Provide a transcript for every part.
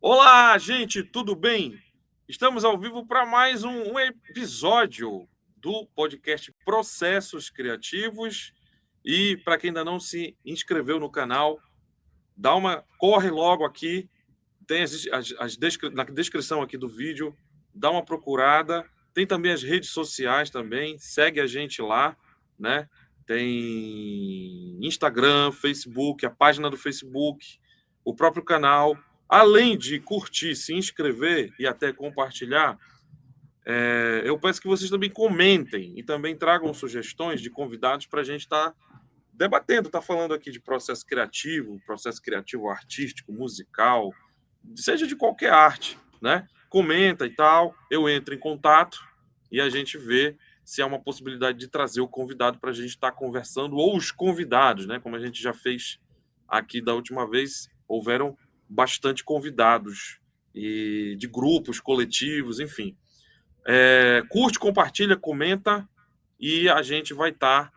Olá, gente, tudo bem? Estamos ao vivo para mais um episódio do podcast Processos Criativos. E para quem ainda não se inscreveu no canal, corre logo aqui, tem na descrição aqui do vídeo, dá uma procurada. Tem também as redes sociais também, segue a gente lá, né? Tem Instagram, Facebook, a página do Facebook, o próprio canal. Além de curtir, se inscrever e até compartilhar, eu peço que vocês também comentem e também tragam sugestões de convidados para a gente estar debatendo, falando aqui de processo criativo artístico, musical, seja de qualquer arte, né? Comenta e tal, eu entro em contato e a gente vê se há uma possibilidade de trazer o convidado para a gente estar conversando, ou os convidados, né? Como a gente já fez aqui da última vez, houveram bastante convidados e de grupos, coletivos, enfim. Curte, compartilha, comenta e a gente vai estar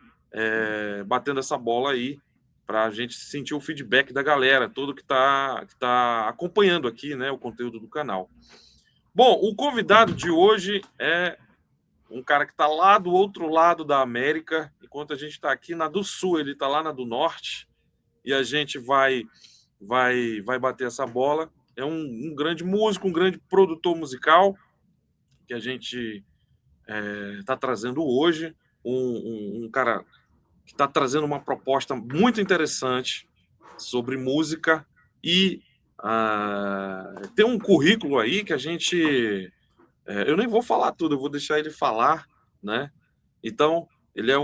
batendo essa bola aí para a gente sentir o feedback da galera, todo que tá acompanhando aqui, né, o conteúdo do canal. Bom, o convidado de hoje é um cara que está lá do outro lado da América, enquanto a gente está aqui na do Sul, ele está lá na do Norte, e a gente vai bater essa bola. É um grande músico, um grande produtor musical que a gente está trazendo hoje, um cara que está trazendo uma proposta muito interessante sobre música e tem um currículo aí que a gente... eu nem vou falar tudo, eu vou deixar ele falar, né? Então, ele é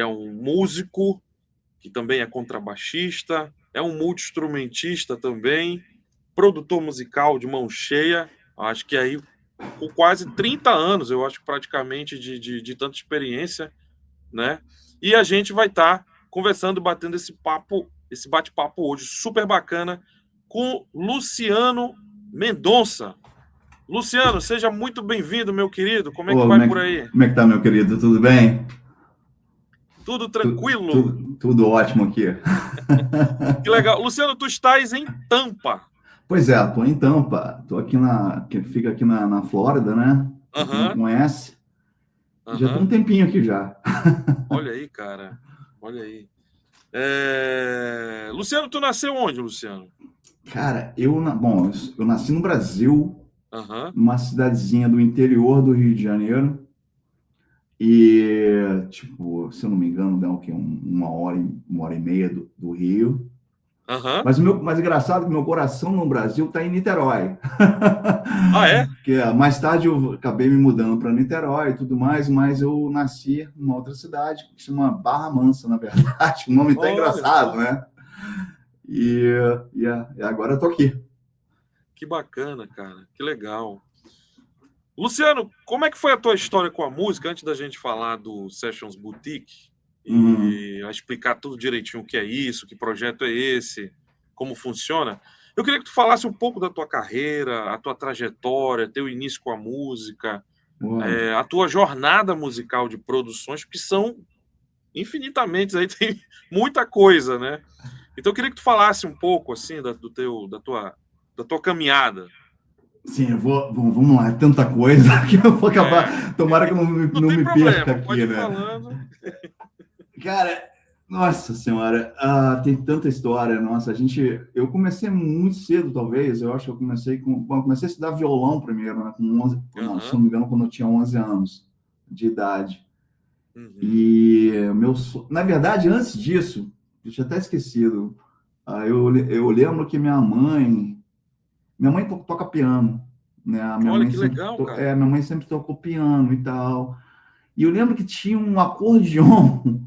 um músico que também é contrabaixista, é um multi-instrumentista também, produtor musical de mão cheia, acho que aí com quase 30 anos, eu acho praticamente de tanta experiência, né? E a gente vai estar conversando, batendo esse bate-papo hoje super bacana com Luciano Mendonça. Luciano, seja muito bem-vindo, meu querido. Como é que vai por aí? Como é que tá, meu querido? Tudo bem? Tudo tranquilo? Tudo ótimo aqui. Que legal. Luciano, tu estás em Tampa. Pois é, tô em Tampa. Tô aqui fica aqui na Flórida, né? Pra quem não conhece. Já tô um tempinho aqui já. Olha aí, cara. Olha aí. Luciano, tu nasceu onde, Luciano? Cara, eu nasci no Brasil, numa cidadezinha do interior do Rio de Janeiro. E, tipo, se eu não me engano, dá o quê? Uma hora e meia do Rio. Mas o mais engraçado é que meu coração no Brasil está em Niterói. Ah, é? Porque mais tarde eu acabei me mudando para Niterói e tudo mais, mas eu nasci numa outra cidade que chama Barra Mansa, na verdade. O nome tá engraçado, né? E agora eu tô aqui. Que bacana, cara. Que legal. Luciano, como é que foi a tua história com a música, antes da gente falar do Sessions Boutique e explicar tudo direitinho o que é isso, que projeto é esse, como funciona? Eu queria que tu falasse um pouco da tua carreira, a tua trajetória, teu início com a música, a tua jornada musical de produções, que são infinitamente, aí tem muita coisa, né? Então eu queria que tu falasse um pouco assim da tua caminhada. Sim, vamos lá, é tanta coisa que eu vou acabar. Tomara que eu não me perca aqui, pode ir né? falando. Cara, nossa senhora, tem tanta história. Nossa, eu comecei muito cedo, talvez. Eu acho que eu comecei a estudar violão primeiro, né? Com 11, não, se não me engano, quando eu tinha 11 anos de idade. E na verdade, antes disso, eu tinha até esquecido. Eu lembro que minha mãe toca piano, né? Olha que legal, cara. Minha mãe sempre tocou piano e tal. E eu lembro que tinha um acordeon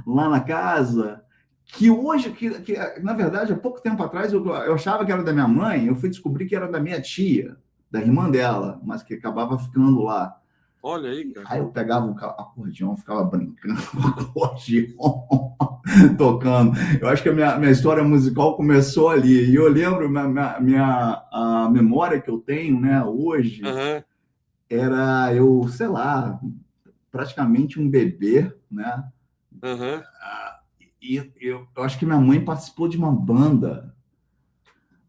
lá na casa, que hoje, na verdade, há pouco tempo atrás, eu achava que era da minha mãe, eu fui descobrir que era da minha tia, da irmã dela, mas que acabava ficando lá. Olha aí, cara. Aí eu pegava o acordeon, ficava brincando com o acordeon, tocando. Eu acho que a minha história musical começou ali. E eu lembro, a memória que eu tenho, né, hoje, era eu, sei lá, praticamente um bebê, né? E eu acho que minha mãe participou de uma banda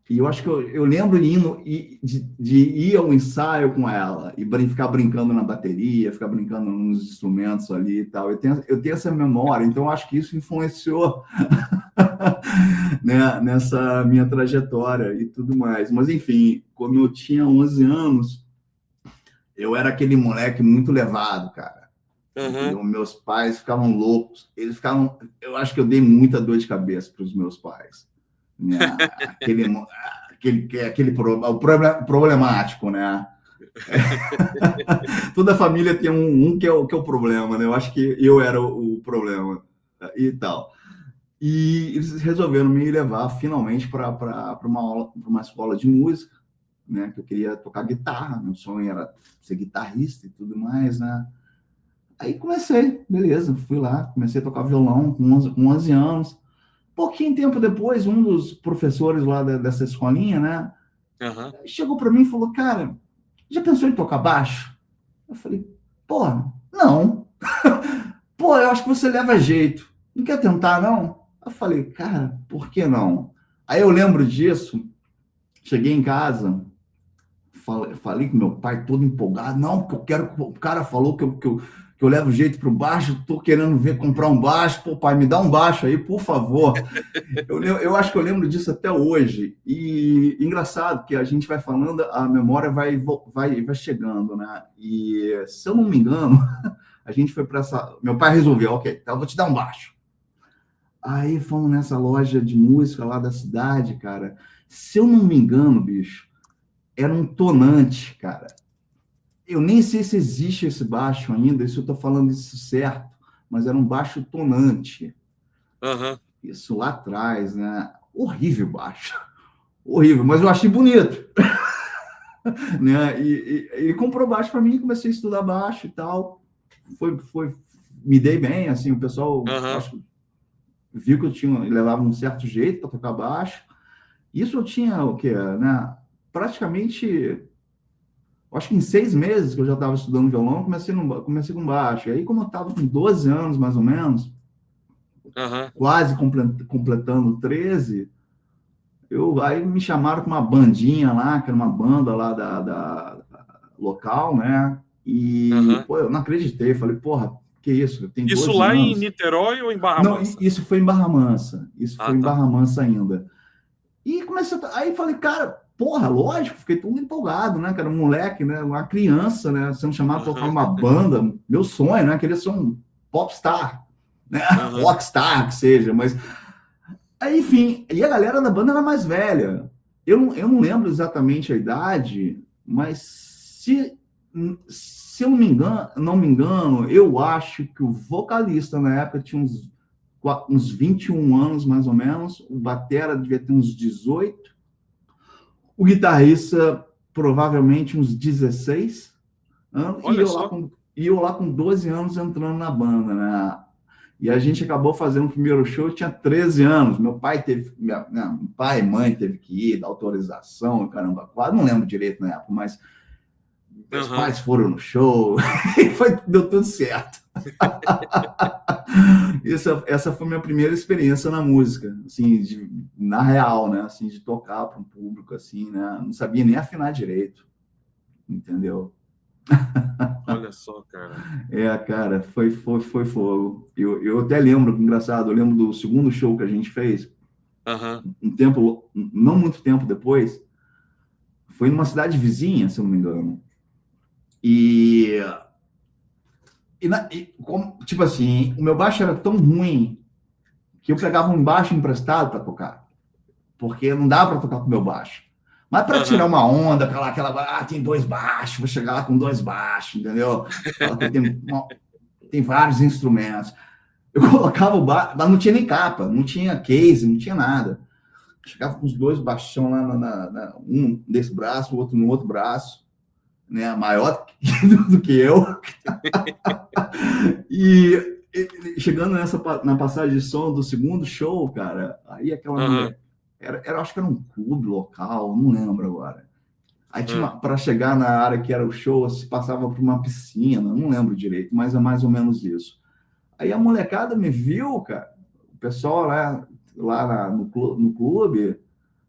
E eu acho que eu lembro de ir ao ensaio com ela e ficar brincando na bateria, ficar brincando nos instrumentos ali e tal. Eu tenho essa memória, então eu acho que isso influenciou né, nessa minha trajetória e tudo mais. Mas, enfim, quando eu tinha 11 anos, eu era aquele moleque muito levado, cara. Uhum. Meus pais ficavam loucos. Eu acho que eu dei muita dor de cabeça para os meus pais. Né? Aquele problemático, né? Toda família tem um que é o problema, né? Eu acho que eu era o problema e tal. E eles resolveram me levar finalmente para uma escola de música, né? Que eu queria tocar guitarra, meu sonho era ser guitarrista e tudo mais, né? Aí comecei, beleza, fui lá, comecei a tocar violão com 11 anos. Pouquinho tempo depois, um dos professores lá dessa escolinha, né? Uhum. Chegou para mim e falou, cara, já pensou em tocar baixo? Eu falei, porra, não. Pô, eu acho que você leva jeito. Não quer tentar, não? Eu falei, cara, por que não? Aí eu lembro disso, cheguei em casa, falei com meu pai todo empolgado, não, porque eu quero, o cara falou que eu levo jeito pro baixo, tô querendo ver comprar um baixo, pô, pai, me dá um baixo aí, por favor. Eu acho que eu lembro disso até hoje. E engraçado que a gente vai falando, a memória vai chegando, né? E se eu não me engano, a gente foi para essa. Meu pai resolveu, ok, então eu vou te dar um baixo. Aí fomos nessa loja de música lá da cidade, cara. Se eu não me engano, bicho, era um tonante, cara. Eu nem sei se existe esse baixo ainda, se eu tô falando isso certo, mas era um baixo tonante. Uhum. Isso lá atrás, né? Horrível baixo. Horrível, mas eu achei bonito. Né? E ele comprou baixo para mim, comecei a estudar baixo e tal. Me dei bem, assim, o pessoal acho que viu que eu levava um certo jeito para tocar baixo. Isso eu tinha o quê, né? Praticamente, acho que em 6 meses que eu já estava estudando violão, comecei com baixo. E aí, como eu estava com 12 anos, mais ou menos, quase completando 13, aí me chamaram com uma bandinha lá, que era uma banda lá da local, né? E, pô, eu não acreditei. Falei, porra, que isso? Eu tenho Isso 12 lá em anos. Niterói ou em Barra Não, Mansa? isso foi em Barra Mansa. Isso foi em Tá. Barra Mansa ainda. E comecei aí falei, cara, porra, lógico, fiquei todo empolgado, né? Que era um moleque, né? Uma criança, né? Sendo chamado para tocar uma banda, meu sonho, né? Queria ser um popstar, né? Rockstar, que seja, mas aí, enfim, e a galera da banda era mais velha. Eu não lembro exatamente a idade, mas se eu não me engano, eu acho que o vocalista na época tinha uns 21 anos, mais ou menos. O batera devia ter uns 18. O guitarrista, provavelmente, uns 16 anos. E eu lá com 12 anos entrando na banda, né? E a gente acabou fazendo o primeiro show, eu tinha 13 anos. Meu pai pai e mãe teve que ir, dar autorização, caramba, quase não lembro direito na época, mas meus pais foram no show e deu tudo certo. Essa foi minha primeira experiência na música, assim, na real, né? Assim, de tocar para um público, assim, né? Não sabia nem afinar direito, entendeu? Olha só, cara. Cara, foi fogo. Eu até lembro, engraçado, eu lembro do segundo show que a gente fez, não muito tempo depois, foi numa cidade vizinha, se eu não me engano. Tipo assim, o meu baixo era tão ruim que eu pegava um baixo emprestado para tocar, porque não dava para tocar com o meu baixo. Mas para tirar uma onda, tem 2 baixos, vou chegar lá com 2 baixos, entendeu? Tem vários instrumentos. Eu colocava o baixo, mas não tinha nem capa, não tinha case, não tinha nada. Chegava com os 2 baixão lá, um desse braço, o outro no outro braço, né? Maior do que eu. E chegando na passagem de som do segundo show, cara, aí aquela mulher, acho que era um clube local, não lembro agora. Aí tinha para chegar na área que era o show, se passava por uma piscina, não lembro direito, mas é mais ou menos isso. Aí a molecada me viu, cara, o pessoal lá no clube,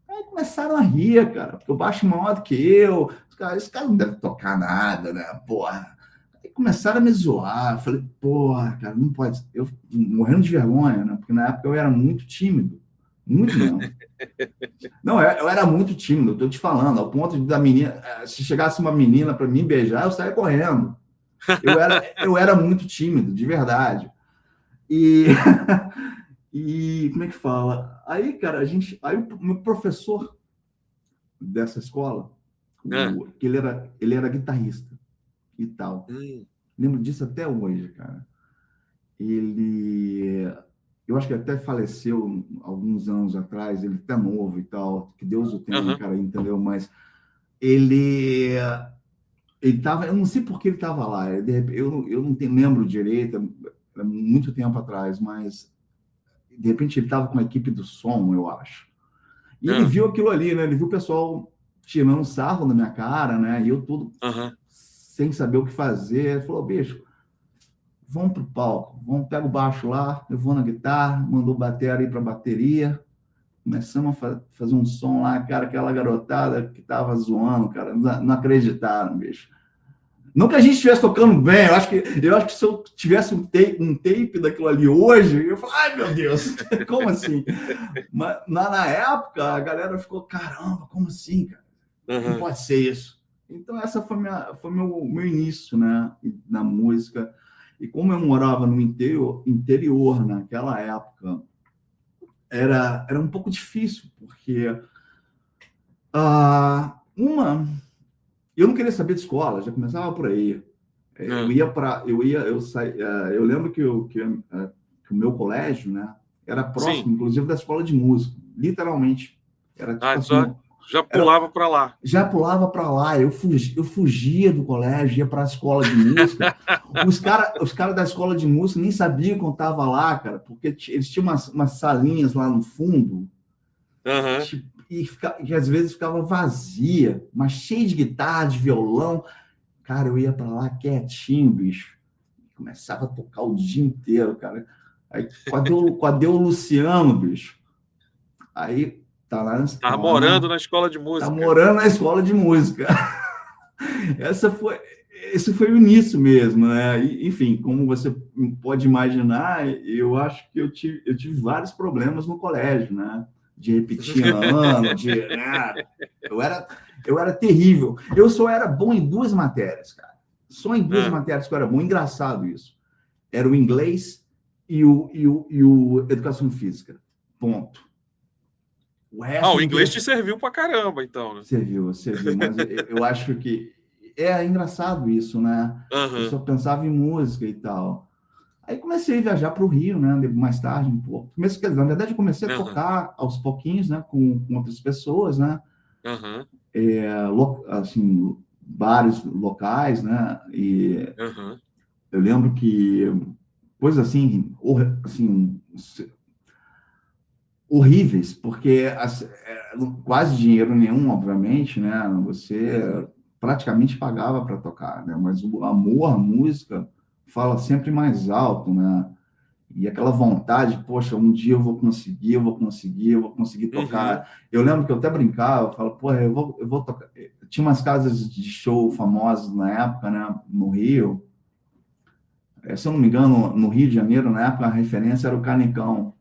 aí começaram a rir, cara, porque o baixo maior do que eu. Esse cara não deve tocar nada, né? Porra. Aí começaram a me zoar. Eu falei, porra, cara, não pode. Eu morrendo de vergonha, né? Porque na época eu era muito tímido. Muito mesmo. Não, eu era muito tímido, eu tô te falando, ao ponto de da menina, se chegasse uma menina para me beijar, eu saía correndo. Eu era muito tímido, de verdade. E, e como é que fala? Aí, cara, aí o meu professor dessa escola, que ele era guitarrista e tal. Lembro disso até hoje, cara. Eu acho que até faleceu alguns anos atrás, ele até novo e tal, que Deus o tenha, cara, entendeu? Mas ele tava, eu não sei por que ele estava lá, eu não lembro direito, era muito tempo atrás, mas de repente ele estava com a equipe do som, eu acho. E ele viu aquilo ali, né? Ele viu o pessoal tirando sarro na minha cara, né? E eu tudo sem saber o que fazer. Ele falou, bicho, vamos pro palco, pega o baixo lá, eu vou na guitarra, mandou bateria para bateria, começamos a fazer um som lá, cara, aquela garotada que tava zoando, cara, não acreditaram, bicho. Não que a gente estivesse tocando bem, eu acho que se eu tivesse um tape daquilo ali hoje, eu falo, ai meu Deus, como assim? Mas na época a galera ficou, caramba, como assim, cara? Não pode ser isso. Então essa foi meu início, né, na música. E como eu morava no interior naquela época, era um pouco difícil, porque eu não queria saber de escola, já começava por aí. Eu lembro que o meu colégio, né, era próximo, inclusive, da escola de música, literalmente. Era tipo assim, já pulava para lá. Já pulava para lá. Eu fugia do colégio, ia para a escola de música. Os cara da escola de música nem sabiam que eu estava lá, cara, porque eles tinham umas salinhas lá no fundo. E às vezes ficava vazia, mas cheia de guitarra, de violão. Cara, eu ia para lá quietinho, bicho. Começava a tocar o dia inteiro, cara. Aí, cadê o Luciano, bicho? Aí, Tá morando na escola de música. Tá morando na escola de música. Esse foi o início mesmo, né? E, enfim, como você pode imaginar, eu acho que eu tive vários problemas no colégio, né? De repetir ano, eu era terrível. Eu só era bom em 2 matérias, cara. Só em 2 matérias que eu era bom. Engraçado isso. Era o inglês e o educação física. Ponto. O inglês te serviu pra caramba, então, né? Serviu, mas eu acho que é engraçado isso, né? Eu só pensava em música e tal. Aí comecei a viajar para o Rio, né? Mais tarde, um pouco. Na verdade, eu comecei a tocar aos pouquinhos, né? Com outras pessoas, né? Assim, bares locais, né? E eu lembro que coisas assim horríveis, porque quase dinheiro nenhum, obviamente, né? Você praticamente pagava para tocar, né? Mas o amor à música fala sempre mais alto, né? E aquela vontade, poxa, um dia eu vou conseguir tocar. Eu lembro que eu até brincava, eu falo, porra, eu vou tocar. Tinha umas casas de show famosas na época, né? No Rio. Se eu não me engano, no Rio de Janeiro, na época, a referência era o Canecão.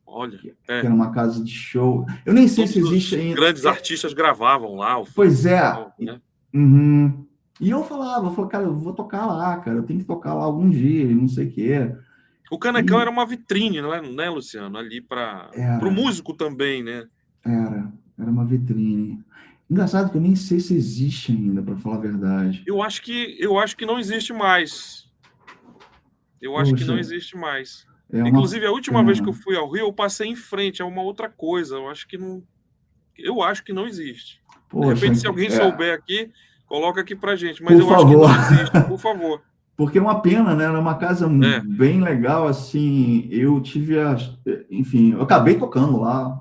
Olha, que era uma casa de show. Eu nem sei se existe ainda. Grandes artistas gravavam lá. Pois é. Né? E eu falava, cara, eu vou tocar lá, cara, eu tenho que tocar lá algum dia, não sei o quê. O Canecão era uma vitrine, não é, né, Luciano? Ali para o músico também, né? Era uma vitrine. Engraçado que eu nem sei se existe ainda, para falar a verdade. Eu acho que não existe mais. Acho que não existe mais. Inclusive, a última vez que eu fui ao Rio, eu passei em frente a uma outra coisa. Eu acho que não existe. De repente, se alguém souber aqui, coloca aqui pra gente. Mas eu acho que não existe, por favor. Porque é uma pena, né? Era uma casa bem legal, assim. Eu tive enfim, eu acabei tocando lá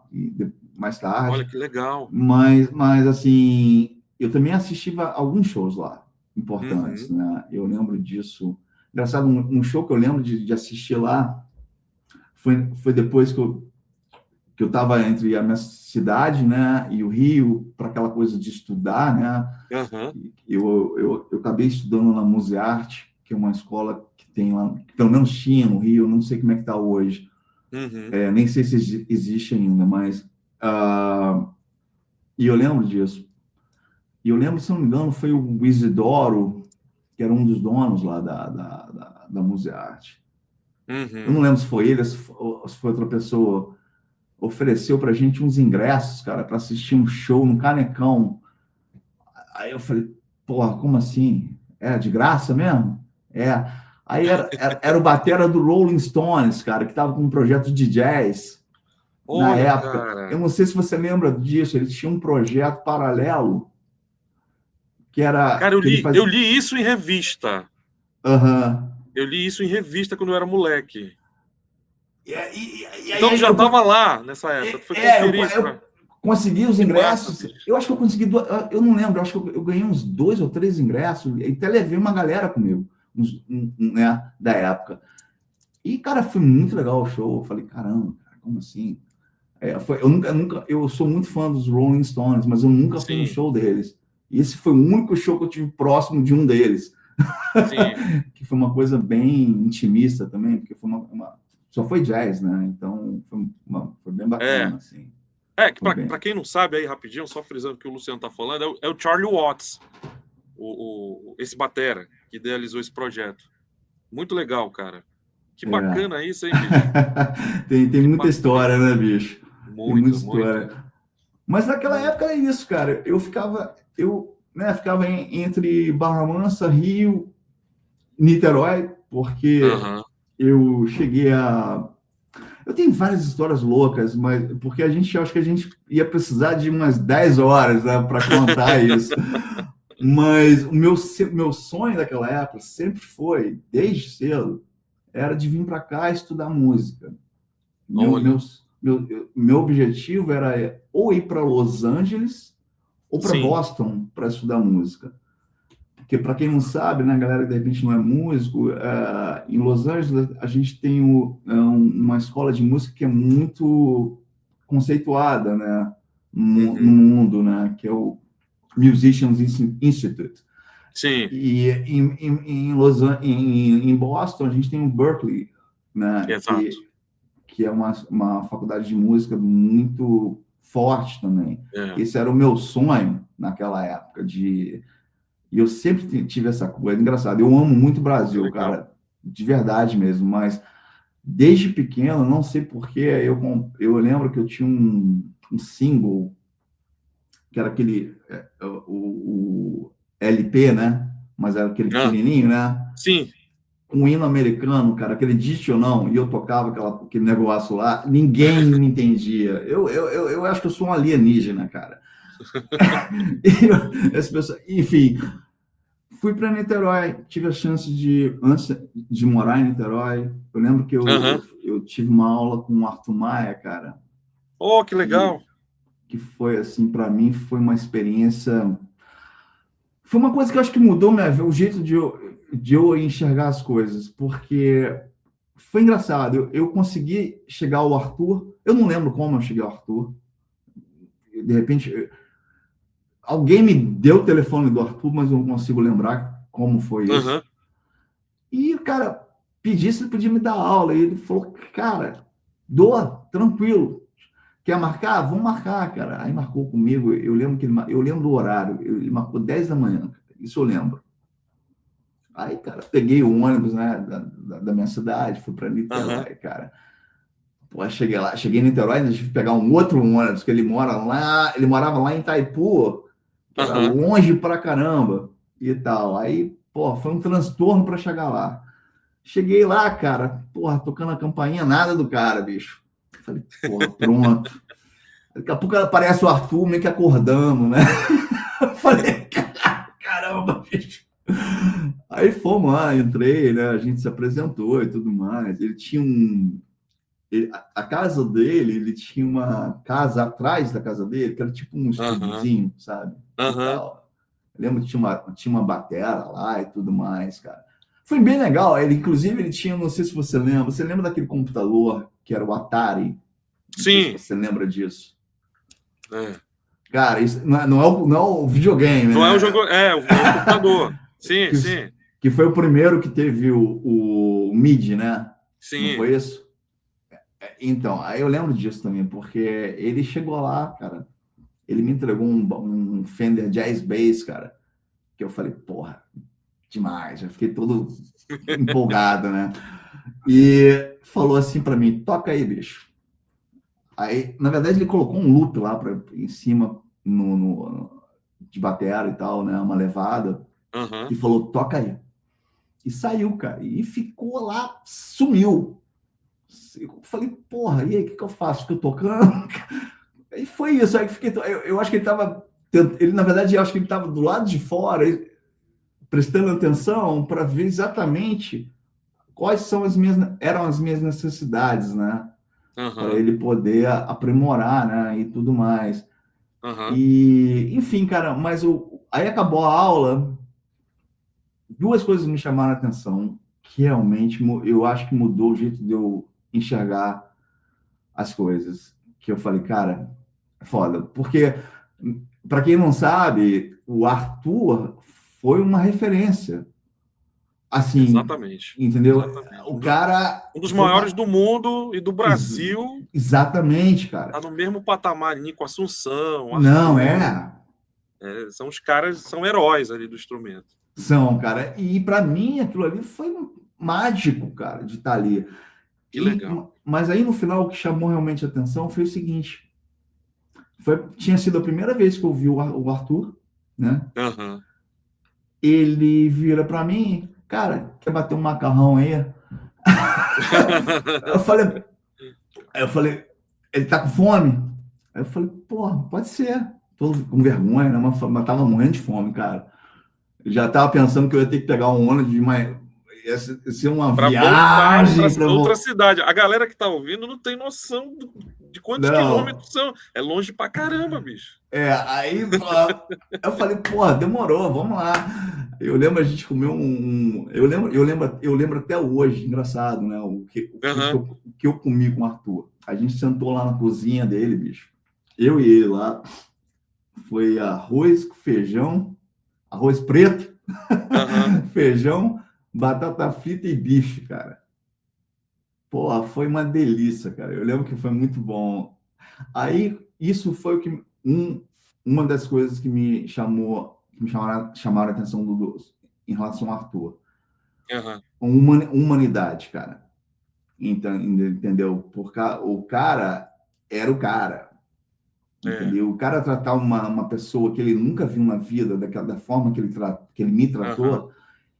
mais tarde. Olha que legal. Mas assim, eu também assisti a alguns shows lá, importantes, né? Eu lembro disso. Engraçado, um show que eu lembro de assistir lá foi depois que que eu estava entre a minha cidade, né, e o Rio, para aquela coisa de estudar, né? Eu acabei estudando na Musearte, que é uma escola que tem lá, que pelo menos tinha no Rio, não sei como é que está hoje. Nem sei se existe ainda, mas... e eu lembro disso. E eu lembro, se não me engano, foi o Isidoro, que era um dos donos lá da Musearte. Eu não lembro se foi ele, se foi outra pessoa. Ofereceu pra gente uns ingressos, cara, para assistir um show no Canecão. Aí eu falei, porra, como assim? É de graça mesmo? É. Aí era o batera do Rolling Stones, cara, que tava com um projeto de jazz na época. Cara. Eu não sei se você lembra disso, ele tinha um projeto paralelo que era... Cara, eu li isso em revista. Eu li isso em revista quando eu era moleque. Então tu já estava lá nessa época. Tu foi conferir isso, eu consegui os ingressos. Eu acho que eu consegui... Eu não lembro, eu acho que eu ganhei uns 2 ou 3 ingressos. E até levei uma galera comigo, né, da época. E, cara, foi muito legal o show. Eu falei, caramba, cara, como assim? Eu sou muito fã dos Rolling Stones, mas eu nunca fui no show deles. E esse foi o único show que eu tive próximo de um deles. Que foi uma coisa bem intimista também, porque foi só foi jazz, né? Então foi bem bacana, assim. Que para quem não sabe, aí rapidinho, só frisando o que o Luciano tá falando, é o Charlie Watts, esse batera que idealizou esse projeto. Muito legal, cara. Que bacana isso, hein, bicho? Tem muita história, né, bicho? Muita história. Muito. Mas naquela época é isso, cara. Eu ficava entre Barra Mansa, Rio, Niterói, porque eu cheguei a... Eu tenho várias histórias loucas, mas porque acho que a gente ia precisar de umas 10 horas, né, para contar isso. Mas o meu sonho daquela época sempre foi, desde cedo, era de vir para cá estudar música. Meu objetivo era ou ir para Los Angeles ou para Boston para estudar música. Porque, para quem não sabe, né, galera que de repente não é músico, em Los Angeles a gente tem uma escola de música que é muito conceituada, né, no mundo, né, que é o Musicians Institute. Sim. E em Boston a gente tem o Berklee, né, que é uma faculdade de música muito forte também. Esse era o meu sonho naquela época E eu sempre tive essa coisa. Engraçado, eu amo muito o Brasil, cara, de verdade mesmo, mas desde pequeno, não sei porquê, eu lembro que eu tinha um single, que era aquele, o LP, né? Mas era aquele pequenininho, né? Sim. Um hino americano, cara, acredite ou não, e eu tocava aquele negócio lá, ninguém me entendia. Eu acho que eu sou um alienígena, cara. Enfim, fui para Niterói, tive a chance antes de morar em Niterói, eu lembro que eu tive uma aula com o Arthur Maia, cara. Oh, que legal! Que foi, assim, para mim, foi uma experiência... Foi uma coisa que eu acho que mudou o jeito de eu enxergar as coisas, porque foi engraçado. Eu consegui chegar ao Arthur, eu não lembro como eu cheguei ao Arthur. De repente... Alguém me deu o telefone do Arthur, mas eu não consigo lembrar como foi isso. E o cara pedi se ele podia me dar aula. E ele falou, cara, tranquilo. Quer marcar? Vamos marcar, cara. Aí marcou comigo. Eu lembro do horário. Ele marcou 10 da manhã. Isso eu lembro. Aí, cara, peguei o ônibus, né, da minha cidade, fui para Niterói, cara. Pô, cheguei em Niterói, a gente tive que pegar um outro ônibus, que ele morava lá em Itaipu, que era longe pra caramba e tal. Aí, pô, foi um transtorno para chegar lá. Cheguei lá, cara, porra, tocando a campainha, nada do cara, bicho. Falei, porra, pronto. Daqui a pouco aparece o Arthur meio que acordando, né? Falei, caramba, bicho. Aí fomos lá, entrei, né? A gente se apresentou e tudo mais. Ele tinha a casa dele, ele tinha uma casa atrás da casa dele, que era tipo um estúdiozinho, sabe? Eu lembro que tinha uma batera lá e tudo mais, cara. Foi bem legal. Inclusive, ele tinha, não sei se você lembra daquele computador que era o Atari? Não sei se Sim. você lembra disso. É. Cara, isso não é o videogame, Não né? é um jogo, é o computador. Sim, que, sim, que foi o primeiro que teve o MIDI, né? Não sim. foi isso? Então, aí eu lembro disso também, porque ele chegou lá, cara, ele me entregou um Fender Jazz Bass, cara, que eu falei, porra, demais, já fiquei todo empolgado, né? E falou assim para mim, toca aí, bicho. Aí, na verdade, ele colocou um loop lá em cima de batera e tal, né? Uma levada, Uhum. e falou, toca aí. E saiu, cara, e ficou lá, sumiu. Eu falei, porra, e aí, o que eu faço? Fico tocando? E foi isso, aí fiquei, eu acho que ele estava, ele, na verdade, eu acho que ele estava do lado de fora, prestando atenção para ver exatamente eram as minhas necessidades, né? Para Uhum. ele poder aprimorar, né? E tudo mais. Uhum. E, enfim, cara, mas aí acabou a aula, duas coisas me chamaram a atenção, que realmente eu acho que mudou o jeito de eu enxergar as coisas. Que eu falei, cara, é foda. Porque, para quem não sabe, o Arthur foi uma referência. Assim, Exatamente. entendeu? Exatamente. O cara Um dos foi maiores uma. do mundo e do Ex- Brasil. Exatamente, Tá cara. no mesmo patamar, Nico Assunção, Não, Arthur. São os caras, são heróis ali do instrumento. são, cara. E para mim aquilo ali foi mágico, cara, de estar ali. Que legal. Mas aí no final o que chamou realmente a atenção foi o seguinte: tinha sido a primeira vez que eu vi o Arthur, né? Uhum. Ele vira para mim, cara, quer bater um macarrão aí? eu falei, eu falei, ele tá com fome? Aí eu falei, porra, pode ser. Tô com vergonha, né? Mas tava morrendo de fome, cara. Eu já tava pensando que eu ia ter que pegar um ônibus ia ser uma Para voltar para viagem para outra voltar. cidade. A galera que tá ouvindo não tem noção de quantos Não, quilômetros são. É longe pra caramba, bicho. aí eu falei, porra, demorou, vamos lá. Eu lembro a gente comeu eu lembro até hoje, engraçado, né? Uhum. O que eu comi com o Arthur. A gente sentou lá na cozinha dele, bicho. Eu e ele lá. Foi arroz com feijão, arroz preto, Uhum. feijão, batata frita e bife, cara. Porra, foi uma delícia, cara. Eu lembro que foi muito bom. Aí, isso foi o que uma das coisas que chamaram a atenção em relação ao Arthur. Uhum. Humanidade, cara. Então, entendeu? Porque o cara era o cara. É. Entendeu? O cara tratar uma pessoa que ele nunca viu na vida, da forma que ele me Uhum. tratou,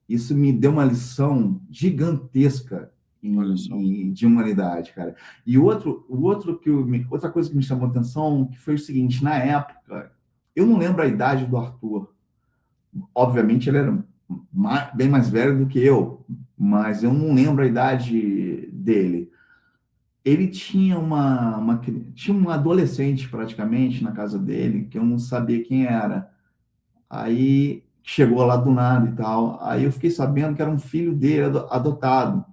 isso me deu uma lição gigantesca Olha só. de humanidade, cara. E outra coisa que me chamou a atenção que foi o seguinte: na época, eu não lembro a idade do Arthur. Obviamente, ele era bem mais velho do que eu, mas eu não lembro a idade dele. Ele tinha tinha um adolescente praticamente na casa dele que eu não sabia quem era. Aí chegou lá do nada e tal. Aí eu fiquei sabendo que era um filho dele adotado.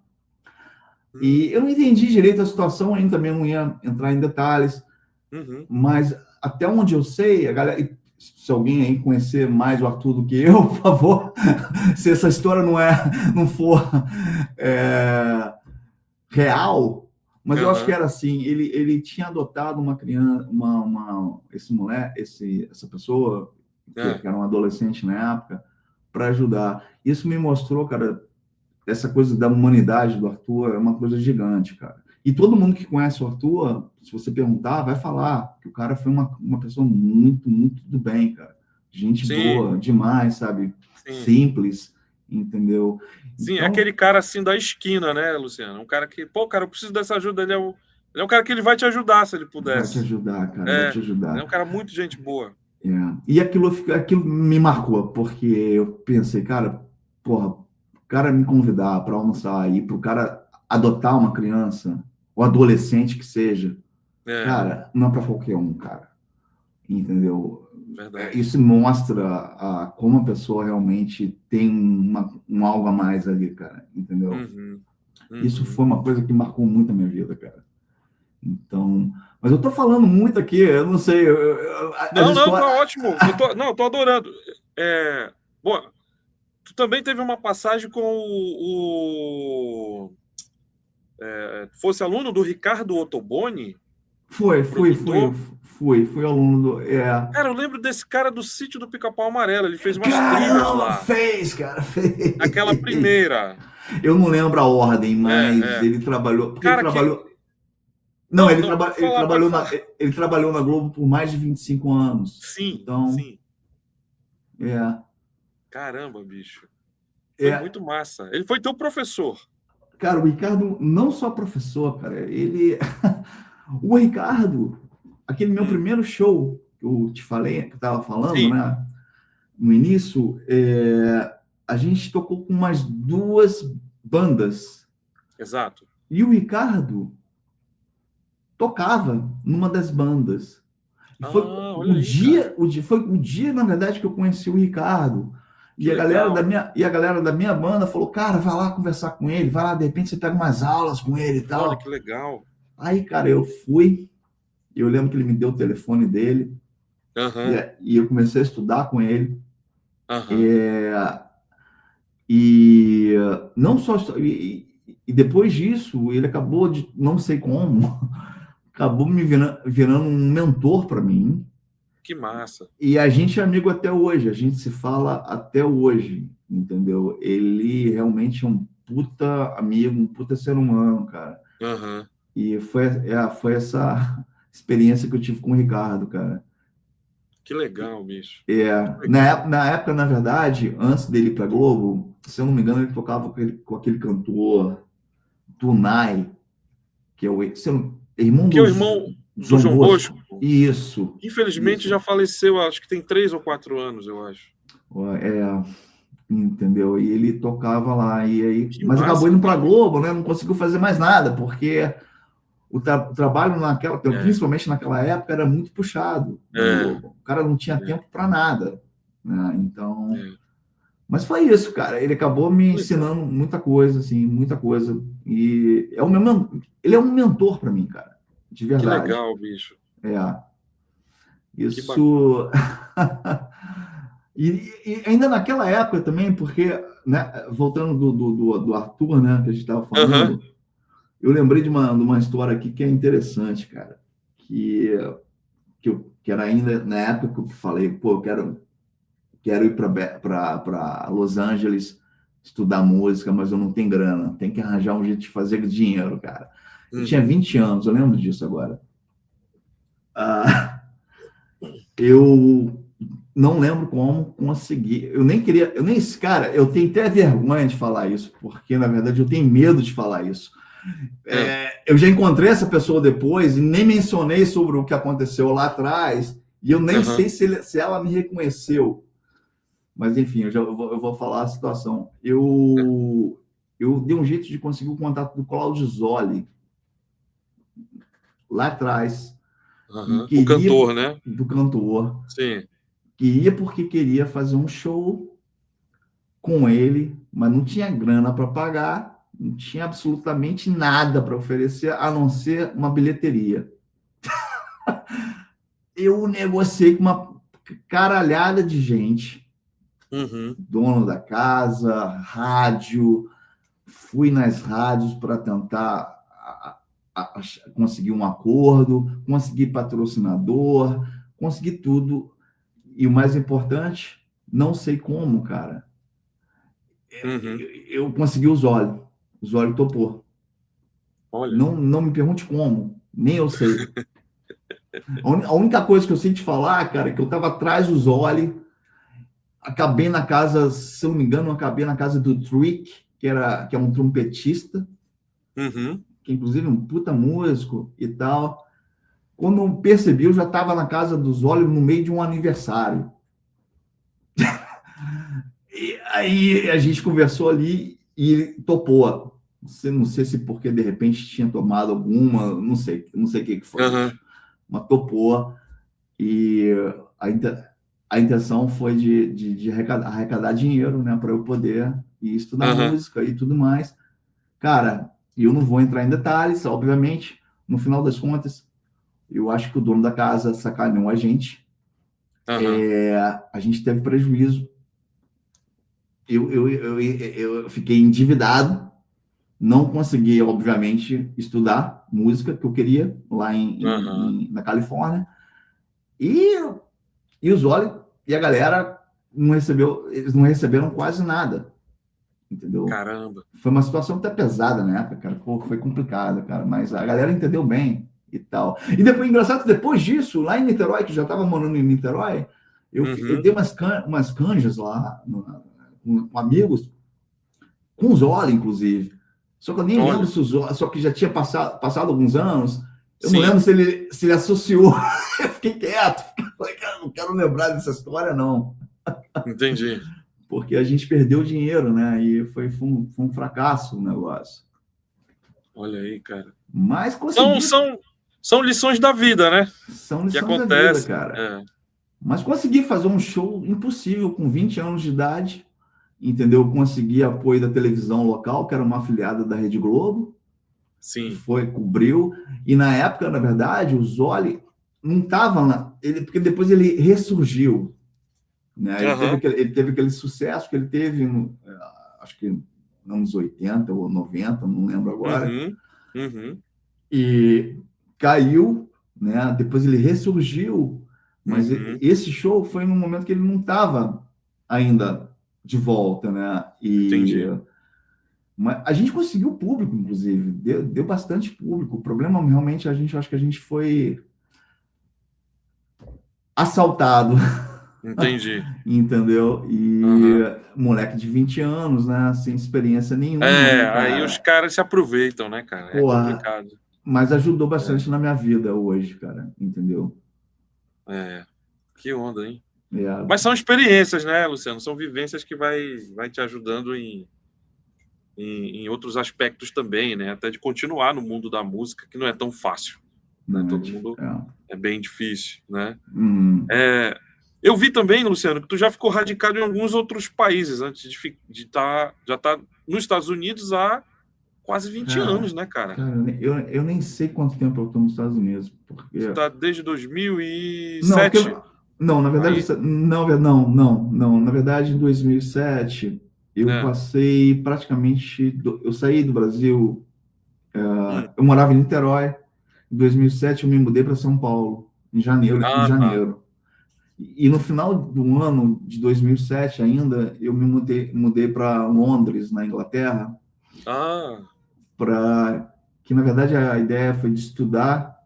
E eu não entendi direito a situação, ainda também não ia entrar em detalhes, Uhum. mas até onde eu sei, a galera, se alguém aí conhecer mais o Arthur do que eu, por favor, se essa história não for real, mas eu acho que Uhum. era assim, ele tinha adotado uma criança, essa pessoa, É. que era um adolescente na época, para ajudar. Isso me mostrou, cara, essa coisa da humanidade do Arthur é uma coisa gigante, cara. E todo mundo que conhece o Arthur, se você perguntar, vai falar que o cara foi uma pessoa muito, muito do bem, cara. Gente Sim, boa, demais, sabe? sim. Simples, entendeu? Sim, é Então, aquele cara assim da esquina, né, Luciano? Um cara que, pô, cara, eu preciso dessa ajuda. Ele é um cara que ele vai te ajudar se ele vai te pudesse. ajudar, cara, vai É, te ele é um ajudar. cara muito gente boa. É. E aquilo me marcou, porque eu pensei, cara, porra, o cara me convidar para almoçar e para o cara adotar uma criança, ou adolescente que seja, É, cara, não é para qualquer um, cara. Entendeu? verdade. Isso mostra como a pessoa realmente tem um algo a mais ali, cara. Entendeu? Uhum, Isso uhum. foi uma coisa que marcou muito a minha vida, cara. Então, mas eu tô falando muito aqui, eu não sei. Não, tá ótimo. Eu tô adorando. Bom, tu também teve uma passagem com fosse aluno do Ricardo Ottoboni, Fui produtor? aluno do. Cara, eu lembro desse cara do Sítio do Pica-Pau Amarelo. Ele fez umas trilhas Caramba, lá. fez, cara, fez. Aquela primeira. Eu não lembro a ordem, mas É. ele trabalhou. Porque Cara, ele trabalhou. que. Não, ele, Não, pode ele, falar, pode trabalhou falar. ele trabalhou na Globo por mais de 25 anos. Sim, então, sim. É. Caramba, bicho. Foi muito massa. Ele foi teu professor. Cara, o Ricardo, não só professor, cara, ele. O Ricardo, aquele meu primeiro show que eu te falei, que eu tava falando, Sim. né? No início, a gente tocou com umas 2 bandas. Exato. E o Ricardo tocava numa das bandas. E foi foi o dia, na verdade, que eu conheci o Ricardo. E a galera da minha banda falou, cara, vai lá conversar com ele, vai lá, de repente você pega umas aulas com ele e tal. Olha que legal. Aí, cara, eu fui, eu lembro que ele me deu o telefone dele, e eu comecei a estudar com ele. E não só. E depois disso, ele acabou de, não sei como, acabou me virando um mentor para mim. Que massa. E a gente é amigo até hoje, a gente se fala até hoje, entendeu? Ele realmente é um puta amigo, um puta ser humano, cara. E foi essa experiência que eu tive com o Ricardo, cara. Que legal, bicho. Na época, na verdade, antes dele ir pra Globo, se eu não me engano, ele tocava com aquele cantor Tunai, que é o irmão do João Bosco. Isso. Infelizmente já faleceu, acho que tem 3 ou 4 anos, eu acho. Entendeu? E ele tocava lá, mas acabou indo para Globo, né? Não conseguiu fazer mais nada, porque o trabalho principalmente naquela época, era muito puxado. O cara não tinha tempo para nada, né? Então, mas foi isso, cara. Ele acabou me ensinando muita coisa, assim, muita coisa. E ele é um mentor para mim, cara, de verdade. Que legal, bicho. Isso. E ainda naquela época também, porque, né, voltando do Arthur, né, que a gente estava falando, eu lembrei de uma história aqui que é interessante, cara, que era ainda na época que eu falei, pô, eu quero ir para Los Angeles estudar música, mas eu não tenho grana, tem que arranjar um jeito de fazer dinheiro, cara. Eu tinha 20 anos, eu lembro disso agora. Eu não lembro como conseguir. Cara, eu tenho até vergonha de falar isso, porque, na verdade, eu tenho medo de falar isso. Eu já encontrei essa pessoa depois e nem mencionei sobre o que aconteceu lá atrás, e eu nem sei se ela me reconheceu. Mas, enfim, eu vou falar a situação. Eu dei um jeito de conseguir o contato do Claudio Zoli lá atrás. O cantor, né? Do cantor. Sim. Que ia porque queria fazer um show com ele, mas não tinha grana para pagar, não tinha absolutamente nada para oferecer, a não ser uma bilheteria. Eu negociei com uma caralhada de gente, dono da casa, rádio, fui nas rádios para tentar conseguir um acordo, conseguir patrocinador, conseguir tudo. E o mais importante, não sei como, cara. Eu consegui o Zoli. O Zoli topou. Olha. Não me pergunte como, nem eu sei. A única coisa que eu sei te falar, cara, é que eu estava atrás do Zoli, acabei na casa, se eu não me engano, acabei na casa do Trick, que é um trompetista, que inclusive é um puta músico e tal. Quando eu percebi, eu já estava na casa do Zoli no meio de um aniversário. E aí a gente conversou ali e ele topou. Não sei se porque de repente tinha tomado alguma, não sei o que foi. Mas topou. E a intenção foi de arrecadar dinheiro, né, para eu poder ir estudar música e tudo mais. Cara, eu não vou entrar em detalhes, obviamente, no final das contas, eu acho que o dono da casa sacaneou a gente. A gente teve prejuízo. Eu fiquei endividado, não consegui, obviamente, estudar música que eu queria lá na Califórnia. E o Zoli e a galera eles não receberam quase nada, entendeu? Caramba. Foi uma situação até pesada na época, cara. Pô, foi complicado, cara, mas a galera entendeu bem e tal. E depois, engraçado, depois disso, lá em Niterói, que já estava morando em Niterói, eu dei umas canjas lá com amigos, com o Zoli, inclusive. Só que eu nem lembro se o Zoli, só que já tinha passado alguns anos. Eu não lembro se ele associou. Eu fiquei quieto. Falei, cara, não quero lembrar dessa história, não. Entendi. Porque a gente perdeu dinheiro, né? E foi um fracasso o negócio. Olha aí, cara. Mas consegui... São lições da vida, né? São lições da vida, cara. Mas consegui fazer um show impossível com 20 anos de idade, entendeu? Consegui apoio da televisão local, que era uma afiliada da Rede Globo. Sim. Cobriu. E na época, na verdade, o Zoli não estava lá, porque depois ele ressurgiu. Né? Ele teve aquele sucesso que ele teve, acho que nos anos 80 ou 90, não lembro agora. E caiu, né? Depois ele ressurgiu, mas esse show foi num momento que ele não estava ainda de volta, né? Entendi. Mas a gente conseguiu público, inclusive, deu bastante público. O problema realmente acho que a gente foi assaltado. Entendi. Entendeu? E moleque de 20 anos, né? Sem experiência nenhuma. Aí os caras se aproveitam, né, cara? Porra, é complicado. Mas ajudou bastante na minha vida hoje, cara. Entendeu? Que onda, hein? Mas são experiências, né, Luciano? São vivências que vai te ajudando em outros aspectos também, né? Até de continuar no mundo da música, que não é tão fácil. Né? Todo mundo é bem difícil, né? Eu vi também, Luciano, que tu já ficou radicado em alguns outros países antes de já tá nos Estados Unidos há quase 20 anos, né, cara? Eu nem sei quanto tempo eu estou nos Estados Unidos. Porque... Você tá desde 2007? Não, na verdade, não. Na verdade, em 2007, eu passei praticamente... Eu saí do Brasil, eu morava em Niterói. Em 2007, eu me mudei para São Paulo, em janeiro. E no final do ano de 2007 ainda, eu me mudei para Londres, na Inglaterra. Que, na verdade, a ideia foi de estudar.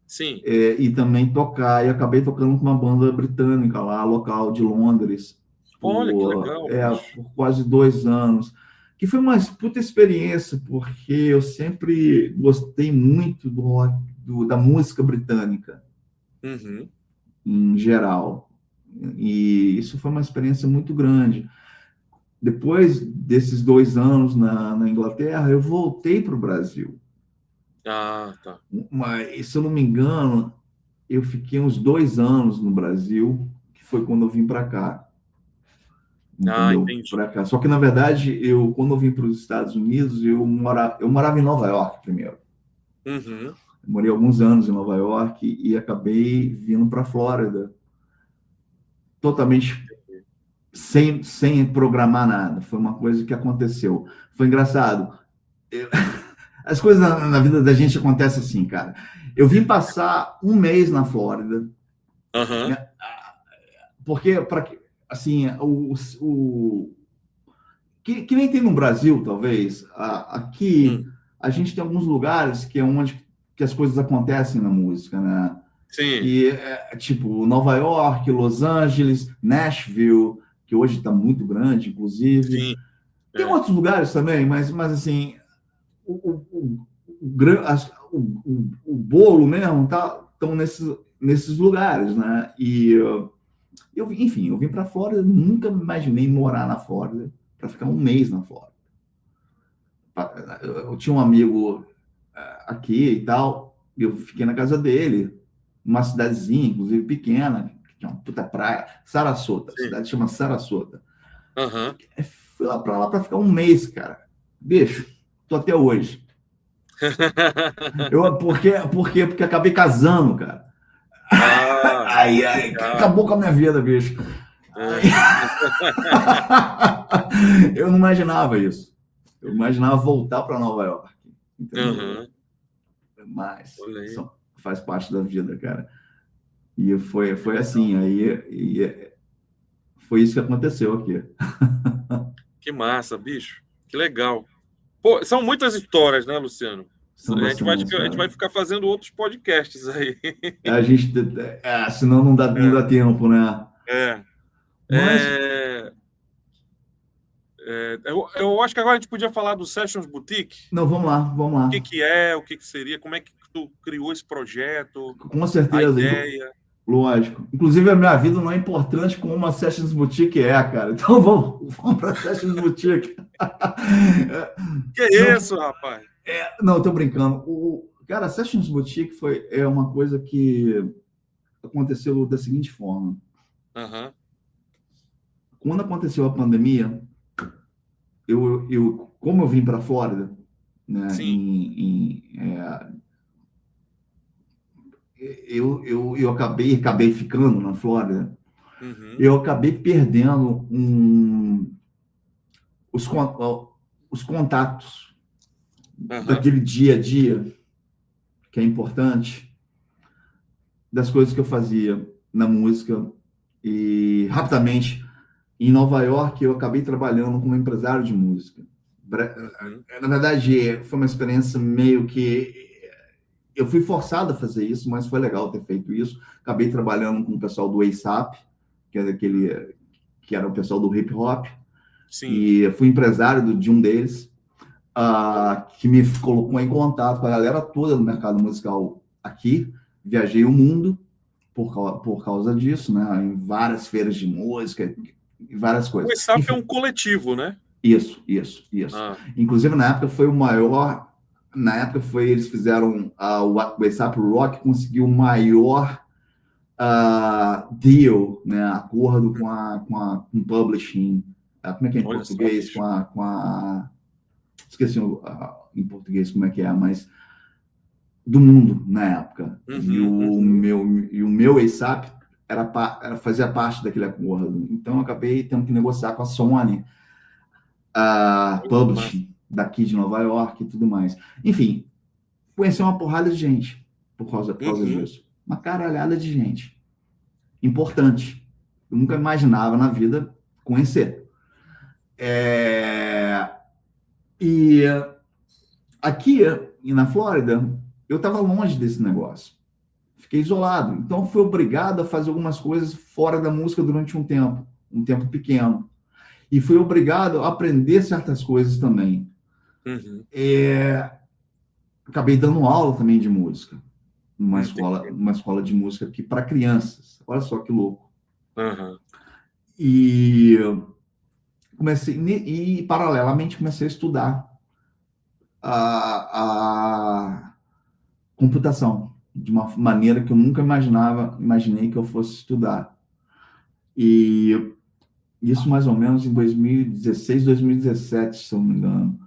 Sim. E também tocar. E acabei tocando com uma banda britânica lá, local de Londres. Olha, que legal. Por quase 2 anos. Que foi uma puta experiência, porque eu sempre gostei muito da música britânica. Em geral. E isso foi uma experiência muito grande. Depois desses 2 anos na Inglaterra, eu voltei para o Brasil. Tá. Mas, se eu não me engano, eu fiquei uns 2 anos no Brasil, que foi quando eu vim para cá. Entendi. Pra cá. Só que, na verdade, quando eu vim para os Estados Unidos, eu morava em Nova York primeiro. Morei alguns anos em Nova York e acabei vindo para a Flórida. Totalmente sem programar nada. Foi uma coisa que aconteceu. Foi engraçado. As coisas na vida da gente acontecem assim, cara. Eu vim passar 1 mês na Flórida. Porque, assim, que nem tem no Brasil, talvez. Aqui, a gente tem alguns lugares que é onde que as coisas acontecem na música, né? Sim. E tipo Nova York, Los Angeles, Nashville, que hoje está muito grande, inclusive. Sim. Tem outros lugares também, mas assim, o bolo mesmo estão nesses lugares, né? E eu vim para a Flórida, nunca me imaginei morar na Flórida, para ficar 1 mês na Flórida. Eu tinha um amigo aqui e tal, eu fiquei na casa dele, uma cidadezinha, inclusive pequena, que tinha uma puta praia, Sarasota, a cidade chama Sarasota. Fui lá para ficar 1 mês, cara. Bicho, tô até hoje. Porque acabei casando, cara. Aí acabou com a minha vida, bicho. Eu não imaginava isso. Eu imaginava voltar para Nova York. Entendeu? Mas faz parte da vida, cara. E foi assim. Aí foi isso que aconteceu aqui. Que massa, bicho. Que legal. Pô, são muitas histórias, né, Luciano? A gente vai ficar fazendo outros podcasts aí. Senão não dá tempo, né? Mas... eu acho que agora a gente podia falar do Sessions Boutique. Não, vamos lá. O que é, o que seria, como é que tu criou esse projeto? Com certeza. A ideia. Lógico. Inclusive, a minha vida não é importante como uma Sessions Boutique cara. Então, vamos para a Sessions Boutique. Que isso, rapaz? Não, estou brincando. Cara, a Sessions Boutique é uma coisa que aconteceu da seguinte forma. Quando aconteceu a pandemia, como eu vim para a Flórida, né, eu acabei ficando na Flórida, eu acabei perdendo os contatos daquele dia a dia, que é importante, das coisas que eu fazia na música. E, rapidamente, em Nova York, eu acabei trabalhando como empresário de música. Na verdade, foi uma experiência meio que... Eu fui forçado a fazer isso, mas foi legal ter feito isso. Acabei trabalhando com o pessoal do ASAP, que era o pessoal do hip hop. Sim. E fui empresário de um deles, que me colocou em contato com a galera toda do mercado musical aqui. Viajei o mundo por causa disso, né? Em várias feiras de música, várias coisas. O ASAP é um coletivo, né? Isso. Inclusive, na época, foi o maior... Na época, eles fizeram o ASAP Rock, conseguiu o maior deal, né? Acordo com publishing. Como é que é em português? Esqueci em português como é que é, mas... do mundo, na época. E o meu ASAP fazia parte daquele acordo. Então, eu acabei tendo que negociar com a Sony, publishing daqui de Nova York e tudo mais. Enfim, conheci uma porrada de gente por causa disso. Uma caralhada de gente. Importante. Eu nunca imaginava na vida conhecer. E aqui, na Flórida, eu estava longe desse negócio. Fiquei isolado. Então, fui obrigado a fazer algumas coisas fora da música durante um tempo pequeno. E fui obrigado a aprender certas coisas também. Acabei dando aula também de música, numa escola de música aqui para crianças. Olha só que louco. E paralelamente, comecei a estudar a computação de uma maneira que eu nunca imaginei que eu fosse estudar. E isso mais ou menos em 2016, 2017, se eu não me engano.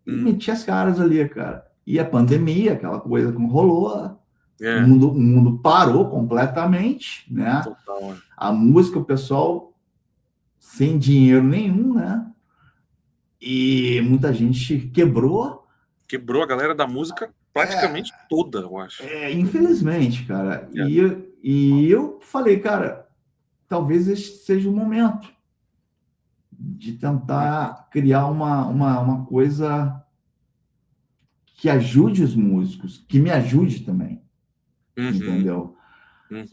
E meti as caras ali, cara. E a pandemia, aquela coisa que rolou, o mundo parou completamente, né? Total. A música, o pessoal sem dinheiro nenhum, né? E muita gente quebrou. Quebrou a galera da música praticamente toda, eu acho. Infelizmente, cara. E eu falei, cara, talvez este seja o momento de tentar criar uma coisa que ajude os músicos, que me ajude também. Entendeu?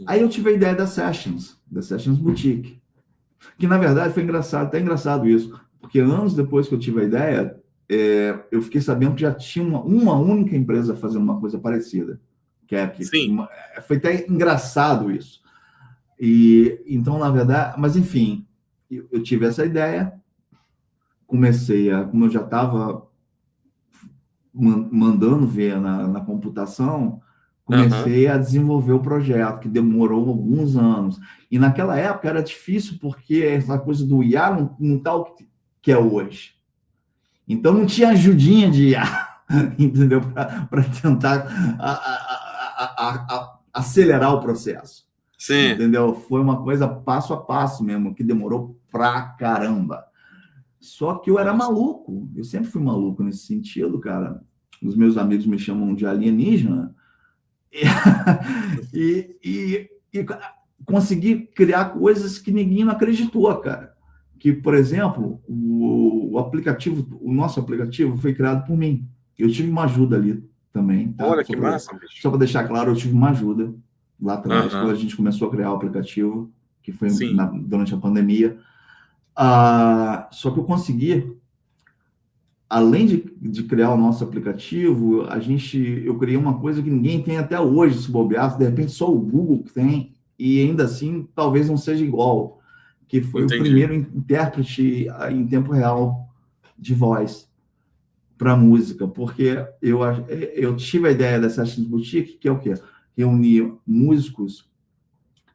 Aí eu tive a ideia da Sessions Boutique, que na verdade foi até engraçado isso, porque anos depois que eu tive a ideia, eu fiquei sabendo que já tinha uma única empresa fazendo uma coisa parecida. Foi até engraçado isso. E então, na verdade, mas enfim, eu tive essa ideia, como eu já estava mandando ver na computação, comecei a desenvolver o projeto, que demorou alguns anos. E naquela época era difícil, porque essa coisa do IA não está o que é hoje. Então não tinha ajudinha de IA. entendeu? Para tentar acelerar o processo, Sim. entendeu? Foi uma coisa passo a passo mesmo, que demorou pra caramba. Só que eu era maluco, eu sempre fui maluco nesse sentido, cara. Os meus amigos me chamam de alienígena. E consegui criar coisas que ninguém não acreditou, cara. Que, por exemplo, o aplicativo, o nosso aplicativo foi criado por mim. Eu tive uma ajuda ali também, tá? Olha que massa, bicho. Só para deixar claro, eu tive uma ajuda lá atrás, Aham. quando a gente começou a criar o aplicativo, que foi Sim. durante a pandemia. Só que eu consegui, além de criar o nosso aplicativo, eu criei uma coisa que ninguém tem até hoje, se bobear, de repente só o Google tem, e ainda assim talvez não seja igual, que foi o primeiro intérprete em tempo real de voz para música, porque eu tive a ideia da Sessions Boutique, que é o quê? Reunir músicos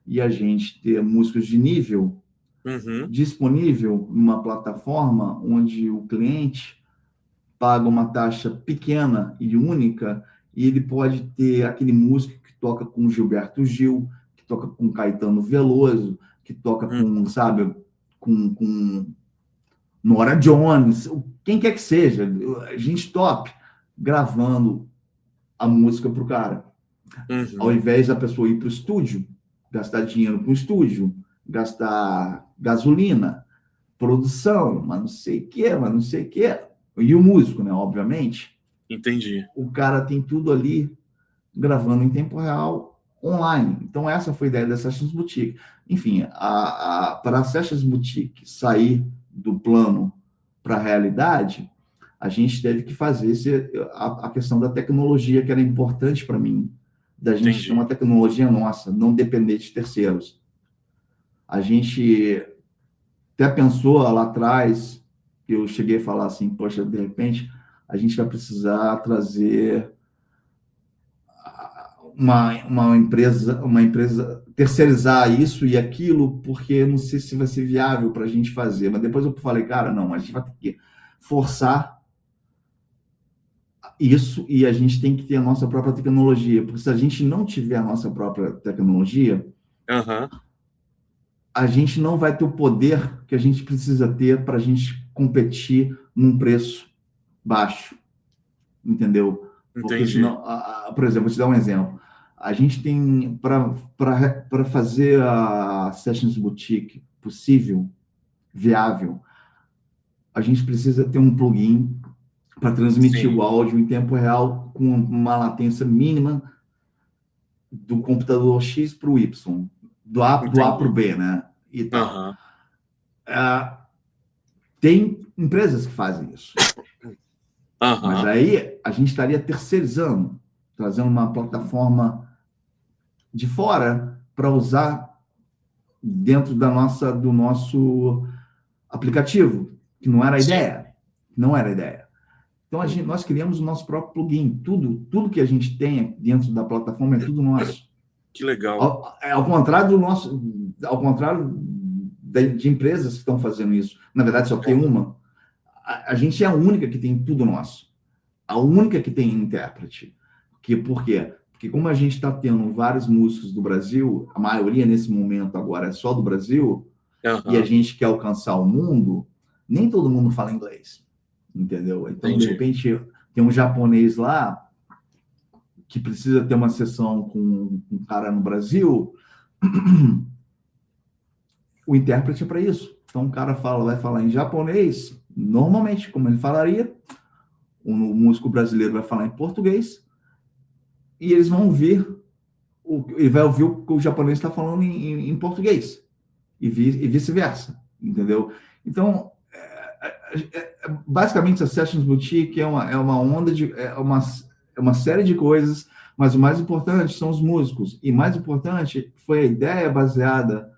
e a gente ter músicos de nível disponível numa plataforma onde o cliente paga uma taxa pequena e única, e ele pode ter aquele músico que toca com Gilberto Gil, que toca com Caetano Veloso, que toca com, sabe, com Nora Jones, quem quer que seja, gente top, gravando a música para o cara. Ao invés da pessoa ir para o estúdio, gastar dinheiro com o estúdio, gastar gasolina, produção, mas não sei o quê, mas não sei o quê. E o músico, né? Obviamente. Entendi. O cara tem tudo ali gravando em tempo real, online. Então, essa foi a ideia da Sessions Boutique. Enfim, para a Sessions Boutique sair do plano para a realidade, a gente teve que fazer a questão da tecnologia, que era importante para mim, da gente ter uma tecnologia nossa, não depender de terceiros. A gente até pensou lá atrás, que eu cheguei a falar assim, poxa, de repente, a gente vai precisar trazer uma empresa, terceirizar isso e aquilo, porque não sei se vai ser viável para a gente fazer. Mas depois eu falei, cara, não, a gente vai ter que forçar isso e a gente tem que ter a nossa própria tecnologia, porque se a gente não tiver a nossa própria tecnologia, a gente não vai ter o poder que a gente precisa ter para a gente competir num preço baixo, entendeu? Porque senão, por exemplo, vou te dar um exemplo. A gente tem, para fazer a Sessions Boutique possível, viável, a gente precisa ter um plugin para transmitir o áudio em tempo real com uma latência mínima do computador X para o Y, do A para o B, né? E tal. Tem empresas que fazem isso. Mas aí a gente estaria terceirizando, trazendo uma plataforma de fora para usar dentro do nosso aplicativo, que não era a ideia. Não era a ideia. Então, nós criamos o nosso próprio plugin. Tudo que a gente tem dentro da plataforma é tudo nosso. Que legal. Ao contrário de empresas que estão fazendo isso. Na verdade, só tem uma. A gente é a única que tem tudo nosso. A única que tem intérprete. Por quê? Porque como a gente está tendo vários músicos do Brasil, a maioria nesse momento agora é só do Brasil, e a gente quer alcançar o mundo, nem todo mundo fala inglês. Entendeu? Então, de repente, tem um japonês lá que precisa ter uma sessão com um cara no Brasil, o intérprete é para isso. Então, o cara vai falar em japonês, normalmente, como ele falaria, o músico brasileiro vai falar em português, e eles vão ouvir, ele vai ouvir o que o japonês está falando em português, e vice-versa, entendeu? Então, basicamente, a Sessions Boutique é uma onda uma série de coisas, mas o mais importante são os músicos. E mais importante foi a ideia baseada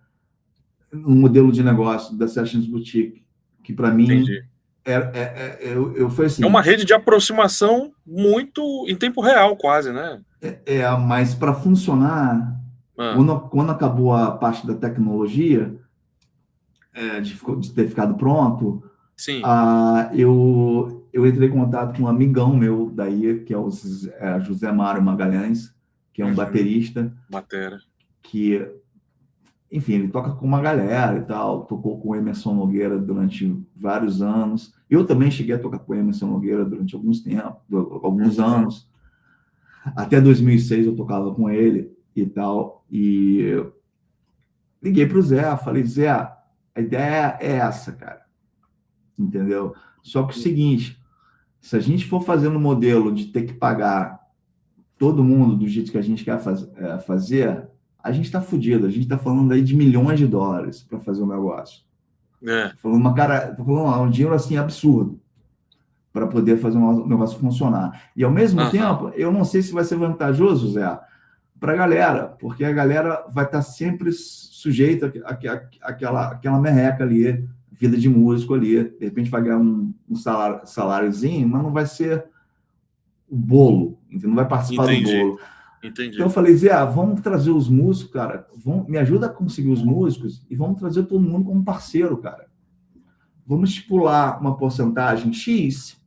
no modelo de negócio da Sessions Boutique, que para mim foi assim. É uma rede de aproximação muito em tempo real, quase, né? Mas para funcionar, quando acabou a parte da tecnologia, de ter ficado pronto, sim. eu entrei em contato com um amigão meu daí, que é o José Mário Magalhães, que é um baterista. Batera. Que, enfim, ele toca com uma galera e tal, tocou com o Emerson Nogueira durante vários anos. Eu também cheguei a tocar com o Emerson Nogueira durante alguns anos. Até 2006 eu tocava com ele e tal. E liguei para o Zé, falei, Zé, a ideia é essa, cara. Entendeu? Só que o seguinte, se a gente for fazendo um modelo de ter que pagar todo mundo do jeito que a gente quer fazer, a gente está fudido. A gente está falando aí de milhões de dólares para fazer um negócio. Tô falando um dinheiro assim absurdo para poder fazer um negócio funcionar. E ao mesmo tempo, eu não sei se vai ser vantajoso, Zé, para a galera, porque a galera vai estar sempre sujeita àquela merreca ali, vida de músico ali. De repente vai ganhar um saláriozinho, mas não vai ser o bolo, não vai participar do bolo. Entendi. Então eu falei, Zé, vamos trazer os músicos, cara, me ajuda a conseguir os músicos e vamos trazer todo mundo como parceiro, cara. Vamos estipular uma porcentagem X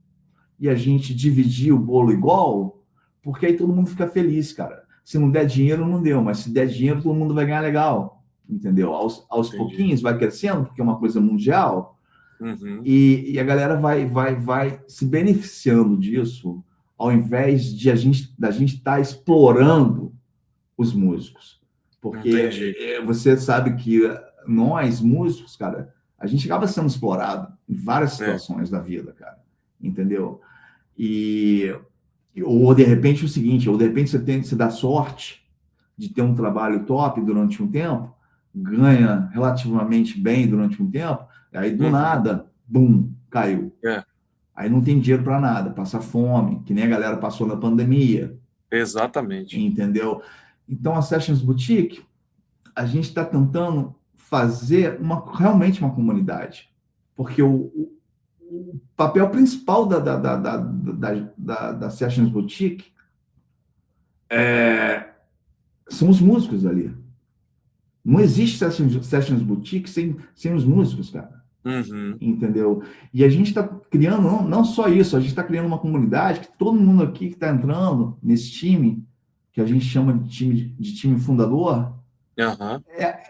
e a gente dividir o bolo igual, porque aí todo mundo fica feliz, cara. Se não der dinheiro, não deu, mas se der dinheiro, todo mundo vai ganhar legal, entendeu? Aos pouquinhos vai crescendo, porque é uma coisa mundial, e a galera vai se beneficiando disso, ao invés de da gente estar explorando os músicos. Porque você sabe que nós, músicos, cara, a gente acaba sendo explorado em várias situações da vida, cara. Entendeu? Ou de repente o seguinte, ou de repente você dá sorte de ter um trabalho top durante um tempo, ganha relativamente bem durante um tempo, aí do nada, bum, caiu. Aí não tem dinheiro para nada, passa fome, que nem a galera passou na pandemia. Exatamente. Entendeu? Então, a Sessions Boutique, a gente está tentando fazer realmente uma comunidade. Porque o papel principal da Sessions Boutique são os músicos ali. Não existe Sessions Boutique sem os músicos, cara. Entendeu? E a gente está criando, não só isso, a gente está criando uma comunidade que todo mundo aqui que está entrando nesse time, que a gente chama de time fundador,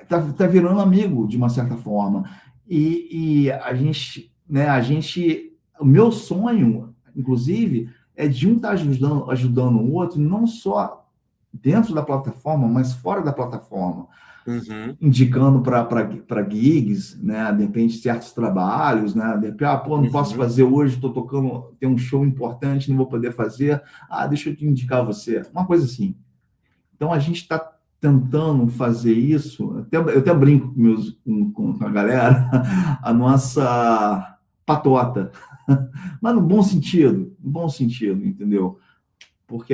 tá virando amigo de uma certa forma. E a gente, o meu sonho, inclusive, é de um estar ajudando o outro, não só dentro da plataforma, mas fora da plataforma. Indicando para gigs, né? De repente, certos trabalhos, né? De repente, não posso fazer hoje, estou tocando, tem um show importante, não vou poder fazer. Deixa eu te indicar você. Uma coisa assim. Então, a gente está tentando fazer isso, eu até brinco com a galera, a nossa patota. Mas no bom sentido, entendeu? Porque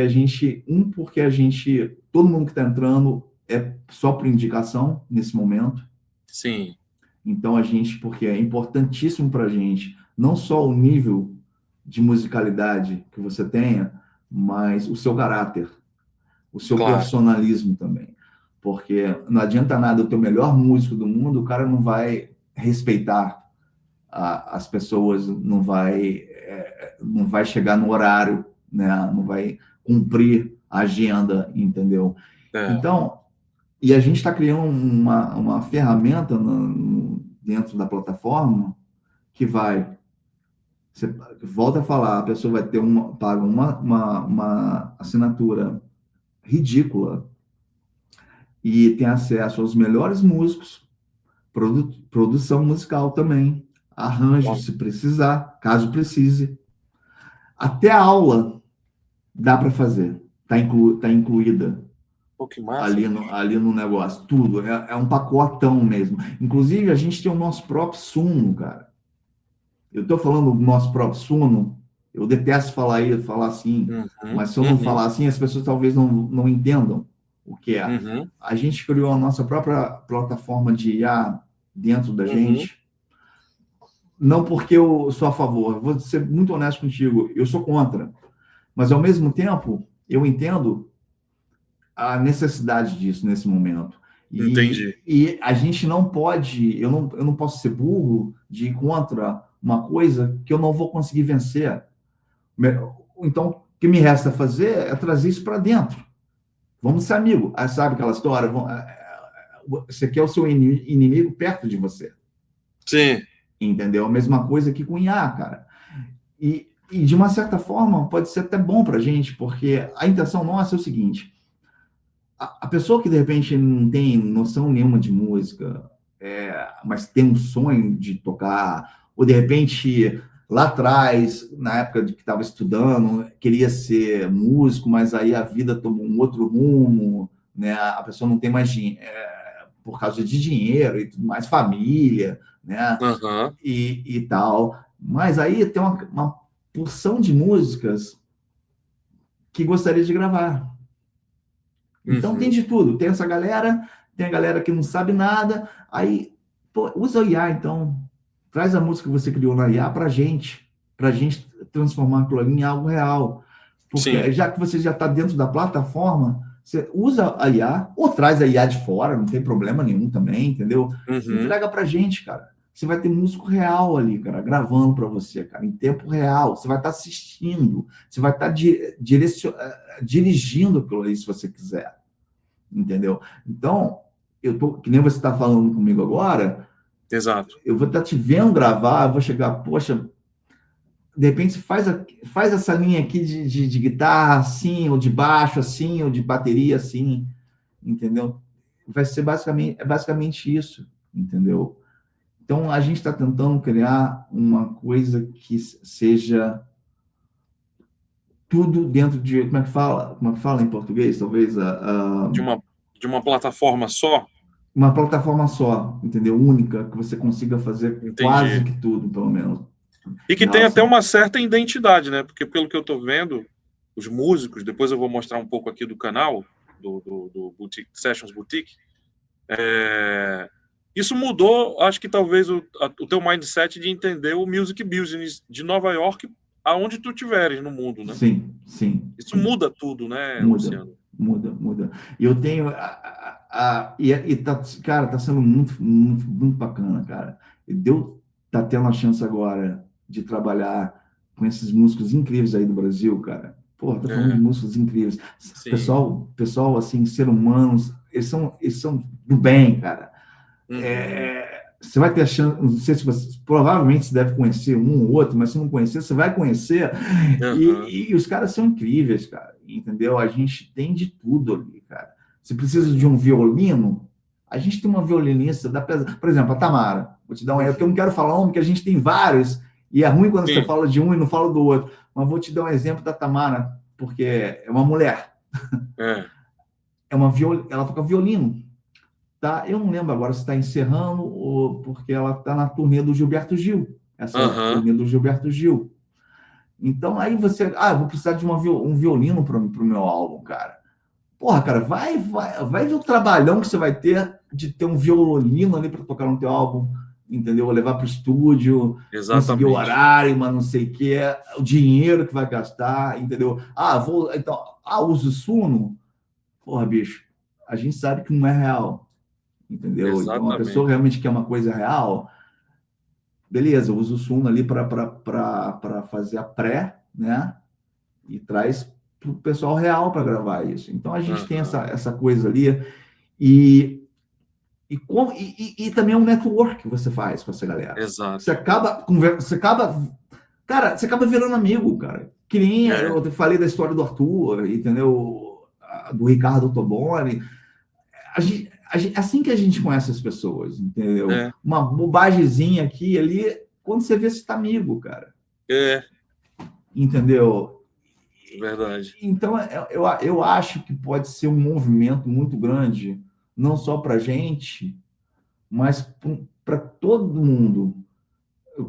todo mundo que está entrando é só por indicação nesse momento. Sim. Então porque é importantíssimo para a gente, não só o nível de musicalidade que você tenha, mas o seu caráter, o seu profissionalismo também. Porque não adianta nada eu ter o melhor músico do mundo, o cara não vai respeitar as pessoas, não vai chegar no horário, né? Não vai cumprir a agenda, entendeu? Então, e a gente está criando uma ferramenta dentro da plataforma que você volta a falar, a pessoa vai ter paga uma assinatura ridícula e tem acesso aos melhores músicos, produção musical também, arranjo se precisar, caso precise. Até a aula dá para fazer, tá incluída. Que massa. Ali no negócio, tudo. É um pacotão mesmo. Inclusive, a gente tem o nosso próprio Suno, cara. Eu estou falando do nosso próprio Suno, eu detesto falar assim, mas se eu não falar assim, as pessoas talvez não entendam o que é. A gente criou a nossa própria plataforma de IA dentro da gente. Não porque eu sou a favor, vou ser muito honesto contigo, eu sou contra. Mas, ao mesmo tempo, eu entendo a necessidade disso nesse momento. Entendi. E a gente não pode, eu não posso ser burro de ir contra uma coisa que eu não vou conseguir vencer. Então, o que me resta fazer é trazer isso para dentro. Vamos ser amigos. Sabe aquela história? Você quer o seu inimigo perto de você. Sim. Entendeu? A mesma coisa que com IA, cara. E de uma certa forma, pode ser até bom para a gente, porque a intenção nossa é o seguinte: a pessoa que de repente não tem noção nenhuma de música, mas tem um sonho de tocar, ou de repente lá atrás, na época de que estava estudando, queria ser músico, mas aí a vida tomou um outro rumo, né? A pessoa não tem mais por causa de dinheiro e tudo mais, família, né? Uhum. E tal. Mas aí tem uma porção de músicas que gostaria de gravar. Então tem de tudo. Tem essa galera, tem a galera que não sabe nada. Aí, pô, usa o IA, então. Traz a música que você criou na IA pra gente transformar aquilo ali em algo real. Porque Sim. já que você já está dentro da plataforma, você usa a IA, ou traz a IA de fora, não tem problema nenhum também, entendeu? Entrega pra gente, cara. Você vai ter músico real ali, cara, gravando para você, cara, em tempo real. Você vai estar assistindo, você vai estar dirigindo aquilo ali, se você quiser, entendeu? Então, que nem você está falando comigo agora. Exato. Eu vou estar te vendo gravar, eu vou chegar, poxa, de repente faz essa linha aqui de guitarra assim, ou de baixo assim, ou de bateria assim, entendeu? Vai ser basicamente isso, entendeu? Então, a gente está tentando criar uma coisa que seja tudo dentro de... Como é que fala? Como é que fala em português? Talvez... De uma plataforma só? Uma plataforma só, entendeu? Única, que você consiga fazer quase que tudo, pelo menos. E que tem até uma certa identidade, né? Porque, pelo que eu estou vendo, os músicos, depois eu vou mostrar um pouco aqui do canal, do Boutique, Sessions Boutique, isso mudou, acho que talvez o teu mindset de entender o music business de Nova York, aonde tu estiveres no mundo, né? Sim. Isso muda tudo, né, Luciano? Muda. E eu tenho... cara, tá sendo muito bacana, cara. Tá tendo a chance agora de trabalhar com esses músicos incríveis aí do Brasil, cara. Pô, tá falando de músicos incríveis. Pessoal, assim, ser humanos, eles são do bem, cara. Você vai ter a chance, não sei se você, provavelmente você deve conhecer um ou outro, mas se não conhecer, você vai conhecer. E os caras são incríveis, cara, entendeu? A gente tem de tudo ali, cara. Você precisa de um violino, a gente tem uma violinista, por exemplo, a Tamara. Vou te dar um exemplo, que eu não quero falar um, porque a gente tem vários, e é ruim quando você fala de um e não fala do outro. Mas vou te dar um exemplo da Tamara, porque é uma mulher. Ela toca violino. Tá? Eu não lembro agora se está encerrando ou porque ela está na turnê do Gilberto Gil. Turnê do Gilberto Gil. Então, aí você... eu vou precisar de um violino para o meu álbum, cara. Porra, cara, vai ver o trabalhão que você vai ter de ter um violino ali para tocar no teu álbum, entendeu? Levar para o estúdio, conseguir o horário, mas não sei o que, o dinheiro que vai gastar, entendeu? Uso o Suno. Porra, bicho, a gente sabe que não é real. Entendeu? Exatamente. Então, a pessoa realmente quer uma coisa real, beleza, usa o Suno ali para fazer a pré, né? E traz para o pessoal real para gravar isso. Então, a gente tem essa coisa ali. E também é um network que você faz com essa galera. Exato. Você acaba virando amigo, cara. Que nem eu falei da história do Arthur, entendeu? Do Ricardo Toboni. Assim que a gente conhece as pessoas, entendeu? Uma bobagemzinha aqui e ali, quando você vê, você tá amigo, cara. Entendeu? Verdade. Então, eu acho que pode ser um movimento muito grande, não só para a gente, mas para todo mundo.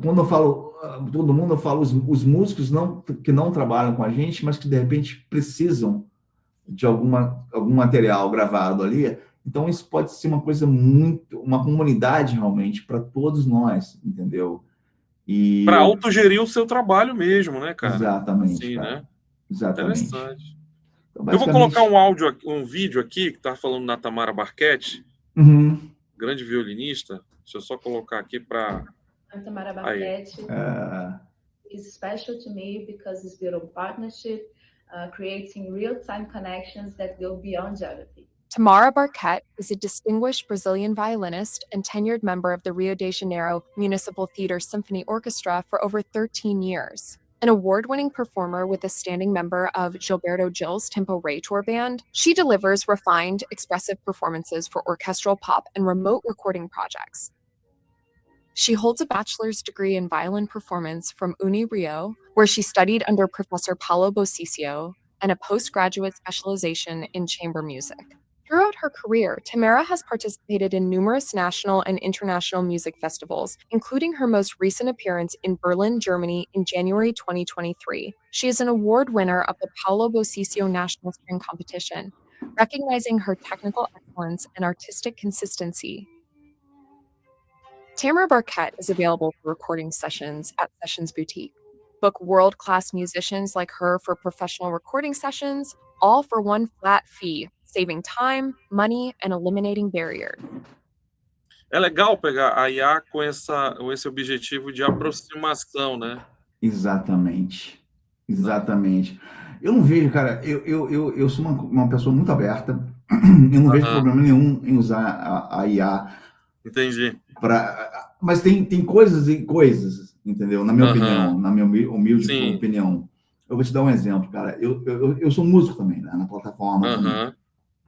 Quando eu falo todo mundo, eu falo os músicos que não trabalham com a gente, mas que, de repente, precisam de algum material gravado ali. Então, isso pode ser uma coisa uma comunidade realmente para todos nós, entendeu? Para autogerir o seu trabalho mesmo, né, cara? Exatamente, sim, cara. Né? Exatamente. Interessante. Então, eu vou colocar um vídeo aqui que tá falando na Tamara Barquete, grande violinista. Deixa eu só colocar aqui para... A Tamara Barquete. is special to me because it's built on partnership, creating real-time connections that go beyond geography. Tamara Barquette is a distinguished Brazilian violinist and tenured member of the Rio de Janeiro Municipal Theatre Symphony Orchestra for over 13 years. An award-winning performer with a standing member of Gilberto Gil's Tempo Rey Tour band, she delivers refined, expressive performances for orchestral pop and remote recording projects. She holds a bachelor's degree in violin performance from Uni Rio, where she studied under Professor Paulo Bociccio, and a postgraduate specialization in chamber music. Throughout her career, Tamara has participated in numerous national and international music festivals, including her most recent appearance in Berlin, Germany in January 2023. She is an award winner of the Paulo Bociccio National String Competition, recognizing her technical excellence and artistic consistency. Tamara Barquette is available for recording sessions at Sessions Boutique. Book world-class musicians like her for professional recording sessions, all for one flat fee, saving time, money, and eliminating barriers. É legal pegar a IA com esse objetivo de aproximação, né? Exatamente. Eu não vejo, cara, eu sou uma pessoa muito aberta, eu não vejo problema nenhum em usar a IA. Entendi. Mas tem coisas e coisas, entendeu? Na minha opinião, na minha humilde opinião. Eu vou te dar um exemplo, cara. Eu sou músico também, né? Na plataforma. Também.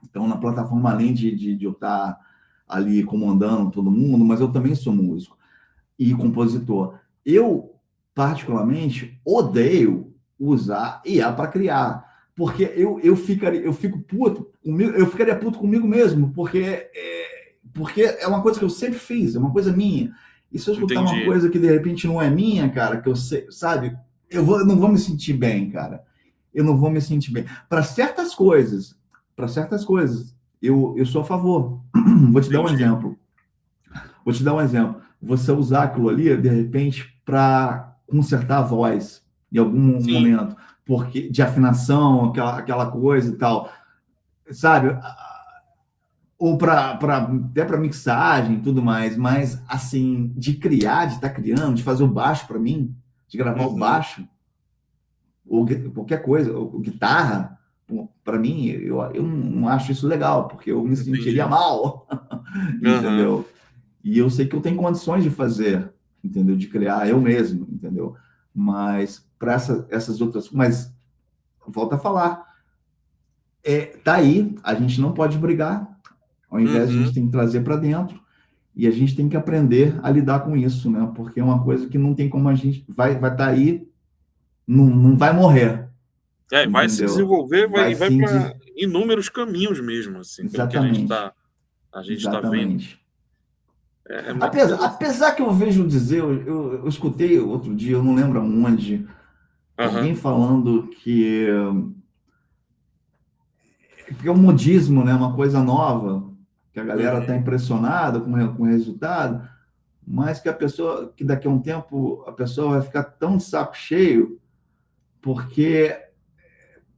Então, na plataforma, além de eu estar ali comandando todo mundo, mas eu também sou músico e compositor. Eu, particularmente, odeio usar IA para criar, porque eu fico puto comigo, eu ficaria puto comigo mesmo, porque é uma coisa que eu sempre fiz, é uma coisa minha. E se eu escutar uma coisa que de repente não é minha, cara, que eu sei, sabe, eu não vou me sentir bem, cara. Eu não vou me sentir bem. Para certas coisas, eu sou a favor. Vou te dar um exemplo. Você usar aquilo ali, de repente, para consertar a voz em algum momento, porque de afinação, aquela coisa e tal, sabe? Ou até para mixagem e tudo mais, mas assim, de estar criando, de fazer o baixo para mim, de gravar o baixo, ou qualquer coisa, ou guitarra, para mim, eu não acho isso legal, porque eu me sentiria mal, entendeu? E eu sei que eu tenho condições de fazer, entendeu? De criar eu mesmo, entendeu? Mas para essas outras... Mas, volto a falar, tá aí, a gente não pode brigar, ao invés de a gente tem que trazer para dentro, e a gente tem que aprender a lidar com isso, né? Porque é uma coisa que não tem como a gente... Vai estar aí, não vai morrer. Vai se desenvolver, vai para inúmeros caminhos mesmo, assim, pelo que a gente está vendo. Apesar que eu vejo dizer, eu escutei outro dia, eu não lembro onde, alguém falando que é um modismo, né? Uma coisa nova, que a galera está impressionada com o resultado, mas que daqui a um tempo a pessoa vai ficar tão de saco cheio, porque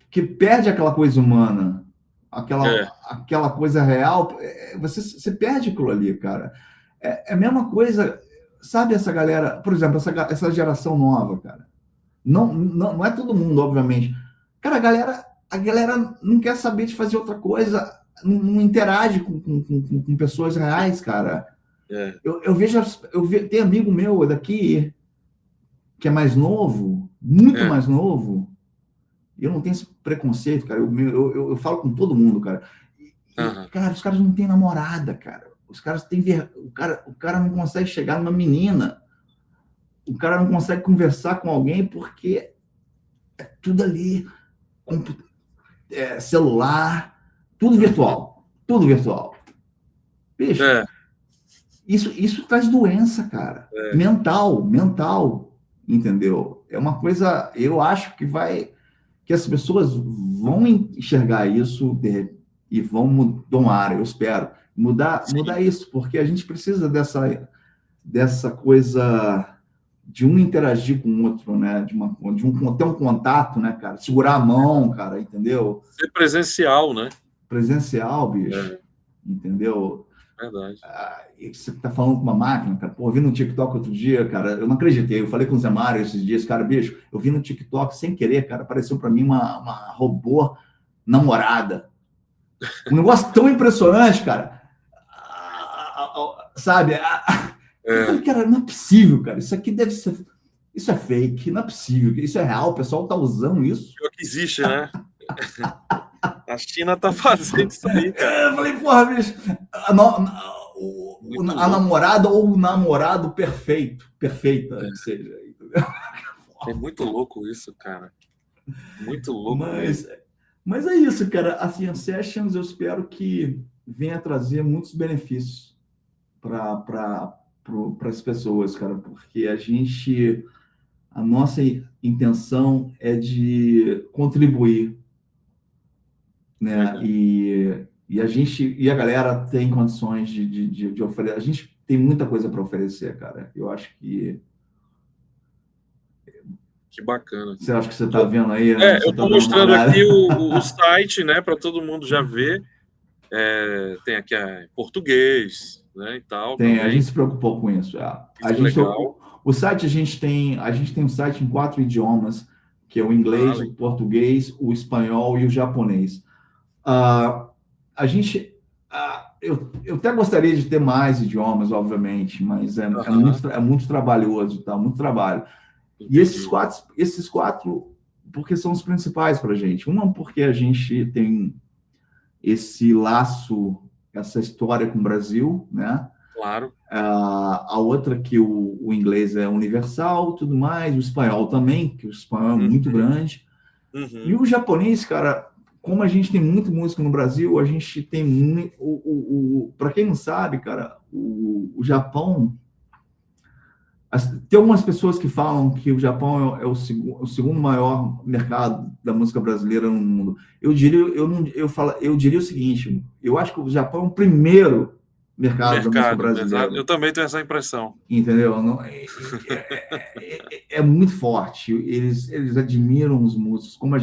que perde aquela coisa humana, aquela coisa real, você perde aquilo ali, cara. É a mesma coisa, sabe, essa galera, por exemplo, essa geração nova, cara. Não é todo mundo, obviamente. Cara, a galera não quer saber de fazer outra coisa, não interage com pessoas reais, cara. Eu vejo, tem amigo meu daqui que é mais novo, muito mais novo. Eu não tenho esse preconceito, cara. Eu falo com todo mundo, cara. Cara, os caras não têm namorada, cara. Os caras têm o cara não consegue chegar numa menina. O cara não consegue conversar com alguém porque é tudo ali. Celular, tudo virtual. Tudo virtual. Bicho, isso traz doença, cara. Mental. Entendeu? É uma coisa... Eu acho que as pessoas vão enxergar isso e vão tomar, eu espero, mudar isso, porque a gente precisa dessa coisa de um interagir com o outro, né? De ter um contato, né, cara? Segurar a mão, cara, entendeu? Ser presencial, né? Presencial, bicho, entendeu? Verdade. E você tá falando com uma máquina, cara. Pô, eu vi no TikTok outro dia, cara, eu não acreditei. Eu falei com o Zé Mário esses dias, cara, bicho, eu vi no TikTok sem querer, cara, apareceu para mim uma robô namorada. Um negócio tão impressionante, cara. Sabe? Eu falei, cara, não é possível, cara. Isso aqui deve ser. Isso é fake, não é possível. Isso é real, o pessoal tá usando isso. Pior que existe, né? A China tá fazendo isso aí, cara. Eu falei, porra, bicho, a namorada ou o namorado perfeita, que seja. É muito louco isso, cara. Muito louco. Mas é isso, cara. Assim, a Sessions eu espero que venha trazer muitos benefícios para as pessoas, cara, porque a nossa intenção é de contribuir, né? E a galera tem condições de oferecer. A gente tem muita coisa para oferecer, cara. Eu acho que. Que bacana. Você acha que você está vendo aí? Né? Eu estou mostrando aqui o site, né, para todo mundo já ver. Tem aqui em português, né, e tal. Tem, a gente se preocupou com isso. O site a gente tem um site em 4 idiomas, que é o inglês, o português, o espanhol e o japonês. Eu até gostaria de ter mais idiomas, obviamente, mas é muito trabalhoso, tá? Muito trabalho. Entendi. E esses quatro, porque são os principais para a gente. Uma, porque a gente tem esse laço, essa história com o Brasil, né? Claro. A outra que o inglês é universal, tudo mais. O espanhol também, que o espanhol é muito grande. E o japonês, cara, como a gente tem muito música no Brasil, a gente tem para quem não sabe, cara, o Japão. Tem algumas pessoas que falam que o Japão é o segundo maior mercado da música brasileira no mundo. Eu diria o seguinte: eu acho que o Japão é o primeiro mercado da música brasileira. Eu também tenho essa impressão. Entendeu? É muito forte. Eles admiram os músicos. Como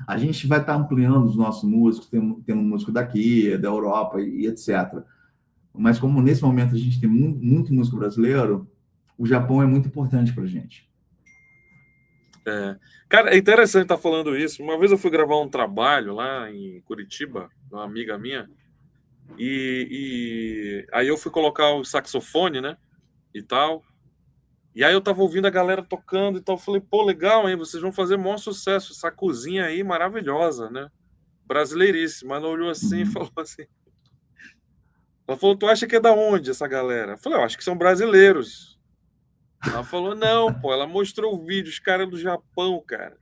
a gente vai estar ampliando os nossos músicos, tendo músico daqui, da Europa e etc. Mas como nesse momento a gente tem muito músico brasileiro, o Japão é muito importante para a gente. Cara, é interessante estar falando isso. Uma vez eu fui gravar um trabalho lá em Curitiba, uma amiga minha, e aí eu fui colocar o saxofone, né, e tal. E aí eu tava ouvindo a galera tocando e tal. Eu falei, pô, legal, hein? Vocês vão fazer maior sucesso. Essa cozinha aí maravilhosa, né? Brasileiríssima. Ela olhou assim e falou assim... Ela falou, tu acha que é da onde essa galera? Eu falei, eu acho que são brasileiros. Ela falou, não, pô. Ela mostrou o vídeo, os caras do Japão, cara.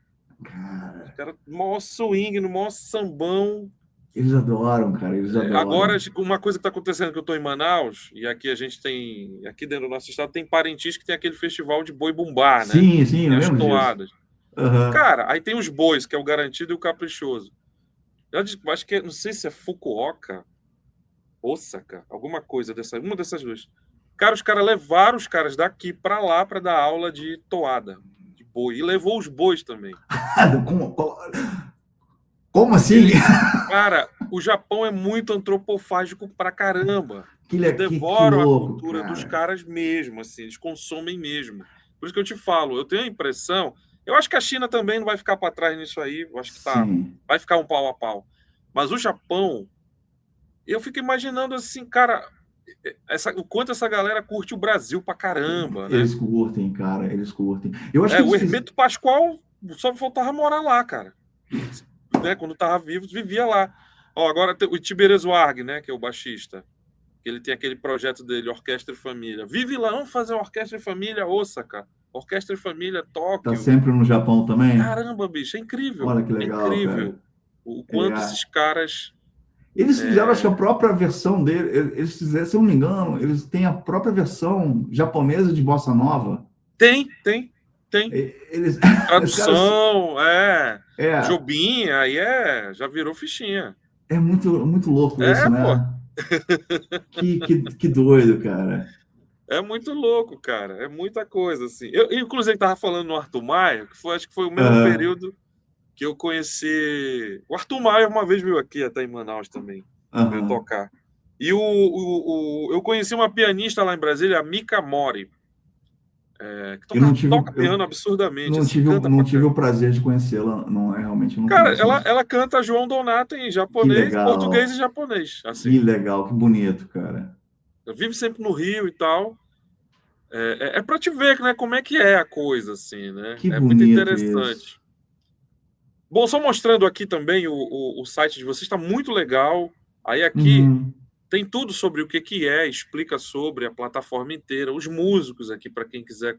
Os caras no maior swing, no maior sambão. Eles adoram, cara, eles adoram. Agora, uma coisa que está acontecendo, que eu estou em Manaus, e aqui a gente tem, aqui dentro do nosso estado, tem Parintins, que tem aquele festival de boi bumbá, né? Sim, eu lembro toadas. Cara, aí tem os bois, que é o garantido e o caprichoso. Eu acho que, não sei se é Fukuoka, Osaka, alguma coisa uma dessas duas. Cara, os caras levaram os caras daqui para lá para dar aula de toada, de boi, e levou os bois também. Como assim? Cara, o Japão é muito antropofágico pra caramba. Eles devoram a cultura dos caras mesmo, assim, eles consomem mesmo. Por isso que eu te falo, eu tenho a impressão... Eu acho que a China também não vai ficar para trás nisso aí, eu acho que vai ficar um pau a pau. Mas o Japão, eu fico imaginando assim, cara, o quanto essa galera curte o Brasil pra caramba, né? Eles curtem, cara, eles curtem. Eu acho que o Hermeto Pascoal só faltava morar lá, cara. Né, quando estava vivo, vivia lá. Agora o Tiberezo Arg, né, que é o baixista, ele tem aquele projeto dele, Orquestra e Família. Vive lá, vamos fazer Orquestra e Família Osaka, Orquestra e Família Tóquio. Tá sempre no Japão também? Caramba, bicho, é incrível. Olha que legal, incrível. Cara. O quanto esses caras... Eles fizeram, acho que a própria versão dele, eles fizeram, se eu não me engano, eles têm a própria versão japonesa de Bossa Nova. Tem. Eles... Tradução, Jobim, aí já virou fichinha. É muito louco isso, né? Que doido, cara. É muito louco, cara. É muita coisa, assim. Eu, inclusive, estava falando no Arthur Maia, que acho que foi o mesmo período que eu conheci... O Arthur Maia uma vez veio aqui, até em Manaus também, veio tocar. E eu conheci uma pianista lá em Brasília, a Mika Mori, que Eu não tive, toca piano absurdamente, assim, canta não pra tive o caramba. prazer de conhecê-la, não é realmente, eu não Cara, conheço, mas ela canta João Donato em que japonês, português e legal, japonês, que assim. legal, que bonito, cara. Vive sempre no Rio e tal. É para te ver, né, como é que é a coisa, assim, né? Que É muito bonito isso. interessante. Bom, só mostrando aqui também o site de vocês, está muito legal. Aí aqui Uhum, tem tudo sobre o que é, explica sobre a plataforma inteira, os músicos aqui, para quem quiser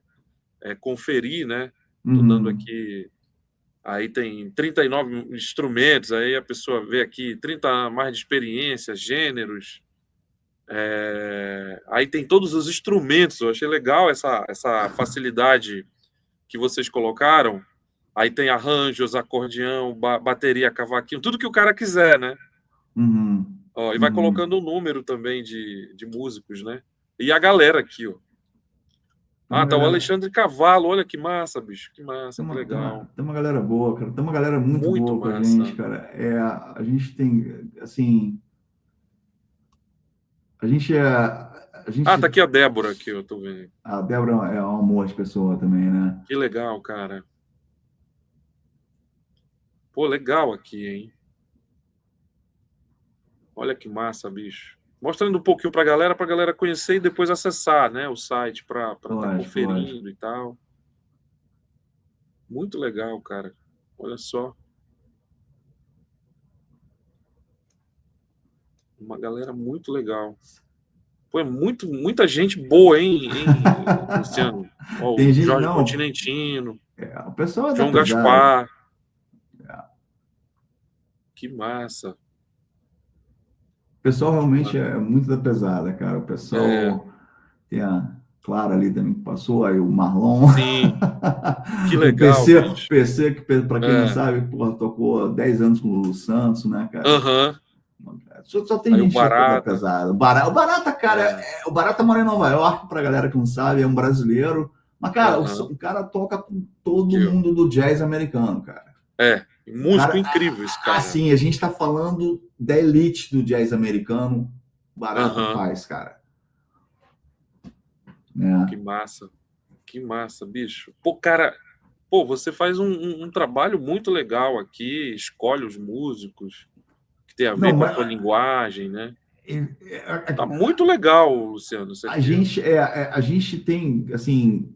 conferir, né? Estou dando uhum. aqui. Aí tem 39 instrumentos, aí a pessoa vê aqui 30 a mais de experiência, gêneros. Aí tem todos os instrumentos. Eu achei legal essa facilidade que vocês colocaram. Aí tem arranjos, acordeão, bateria, cavaquinho, tudo que o cara quiser, né? Uhum, Ó, e vai uhum. colocando o número também de músicos, né? E a galera aqui, ó. Tem uma Tá o galera, Alexandre Cavalo, olha que massa, bicho, que massa, que legal. tem uma galera boa, cara. Tem uma galera muito Muito boa com a gente, massa. cara. A gente tem, assim, a Ah, tá gente, aqui a Débora, aqui, eu tô vendo. a Débora é um amor de pessoa também, né? Que legal, cara. Pô, legal aqui, hein? Olha que massa, bicho. Mostrando um pouquinho pra galera conhecer e depois acessar, né, o site pra estar Lógico, lógico. conferindo e tal. Muito legal, cara. Olha só. Uma galera muito legal. Pô, muita gente boa, hein, Luciano? Ó, Tem o gente, Jorge não, Continentino, o pessoal é da João pesada. Gaspar. Que massa. O pessoal Que realmente massa. é muito da pesada, cara. O É, pessoal tem a Clara ali também que passou, aí o Marlon. sim. Que O legal, PC, bicho. que para quem não É. sabe, porra, tocou 10 anos com o Lulu Santos, né, cara? Aham. Só tem Aí o gente da Barata. pesada. O Barata, cara, É. o Barata mora em Nova York, pra galera que não sabe, é um brasileiro. Mas, cara, Aham. o cara toca com todo Aqui, ó. mundo do jazz americano, cara. O Músico cara, incrível esse cara. assim, a gente tá falando da elite do jazz americano, o Barata Aham. faz, cara. Né? Que massa. Que massa, bicho. Pô, cara, pô, você faz um trabalho muito legal aqui, escolhe os músicos que tem a ver Não, com a mas tua linguagem, né? Tá é, muito legal, Luciano, isso a aqui, ó. gente, a gente tem, assim,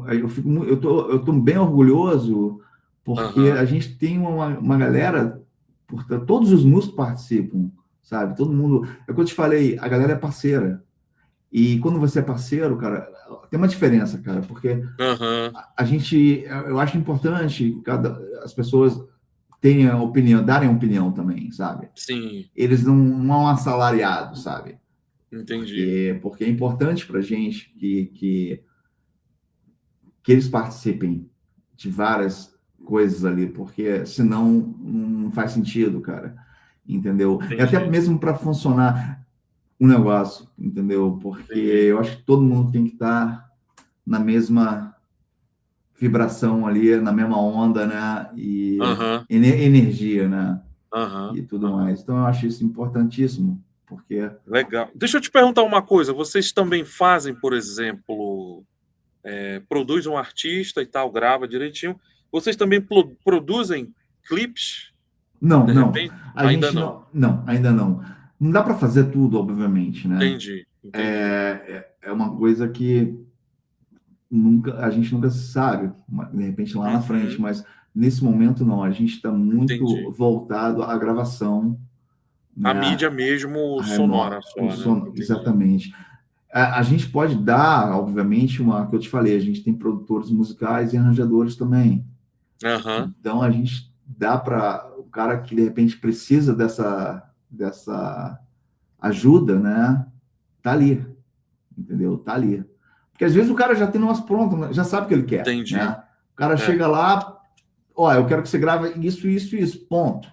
eu tô bem orgulhoso porque Aham. a gente tem uma galera, todos os músicos participam, sabe? Todo mundo, é o que eu te falei, a galera é parceira. E quando você é parceiro, cara, tem uma diferença, cara, porque Aham. a gente, eu acho importante as pessoas tenham opinião, darem opinião também, sabe? Sim, Eles não são assalariados, sabe? entendi. Porque é importante para a gente que eles participem de várias coisas ali, porque senão não faz sentido, cara. Entendeu? E até Entendi. mesmo para funcionar um negócio, entendeu? Porque Entendi. eu acho que todo mundo tem que estar na mesma vibração ali, na mesma onda, né? E Aham. energia, né? Aham. E tudo Aham. mais. Então eu acho isso importantíssimo, porque Legal. Deixa eu te perguntar uma coisa. Vocês também fazem, por exemplo, produz um artista e tal, grava direitinho. Vocês também produzem clipes, não, de não. repente? A Ainda gente não. não, ainda não. Não dá para fazer tudo, obviamente, né? Entendi, entendi. É uma coisa que a gente nunca sabe, de repente lá na frente, Uhum, mas nesse momento não. A gente está muito entendi. voltado à gravação, A né? mídia mesmo A sonora remota, só, né? Entendi. exatamente. A gente pode dar, obviamente, uma que eu te falei, a gente tem produtores musicais e arranjadores também. Aham, Então a gente dá para o cara que de repente precisa dessa ajuda, né? Tá ali, entendeu? Tá ali. Porque às vezes o cara já tem umas prontas, né? Já sabe o que ele quer, entendi. né? O cara É, chega lá, ó, eu quero que você grave isso, isso, isso, ponto.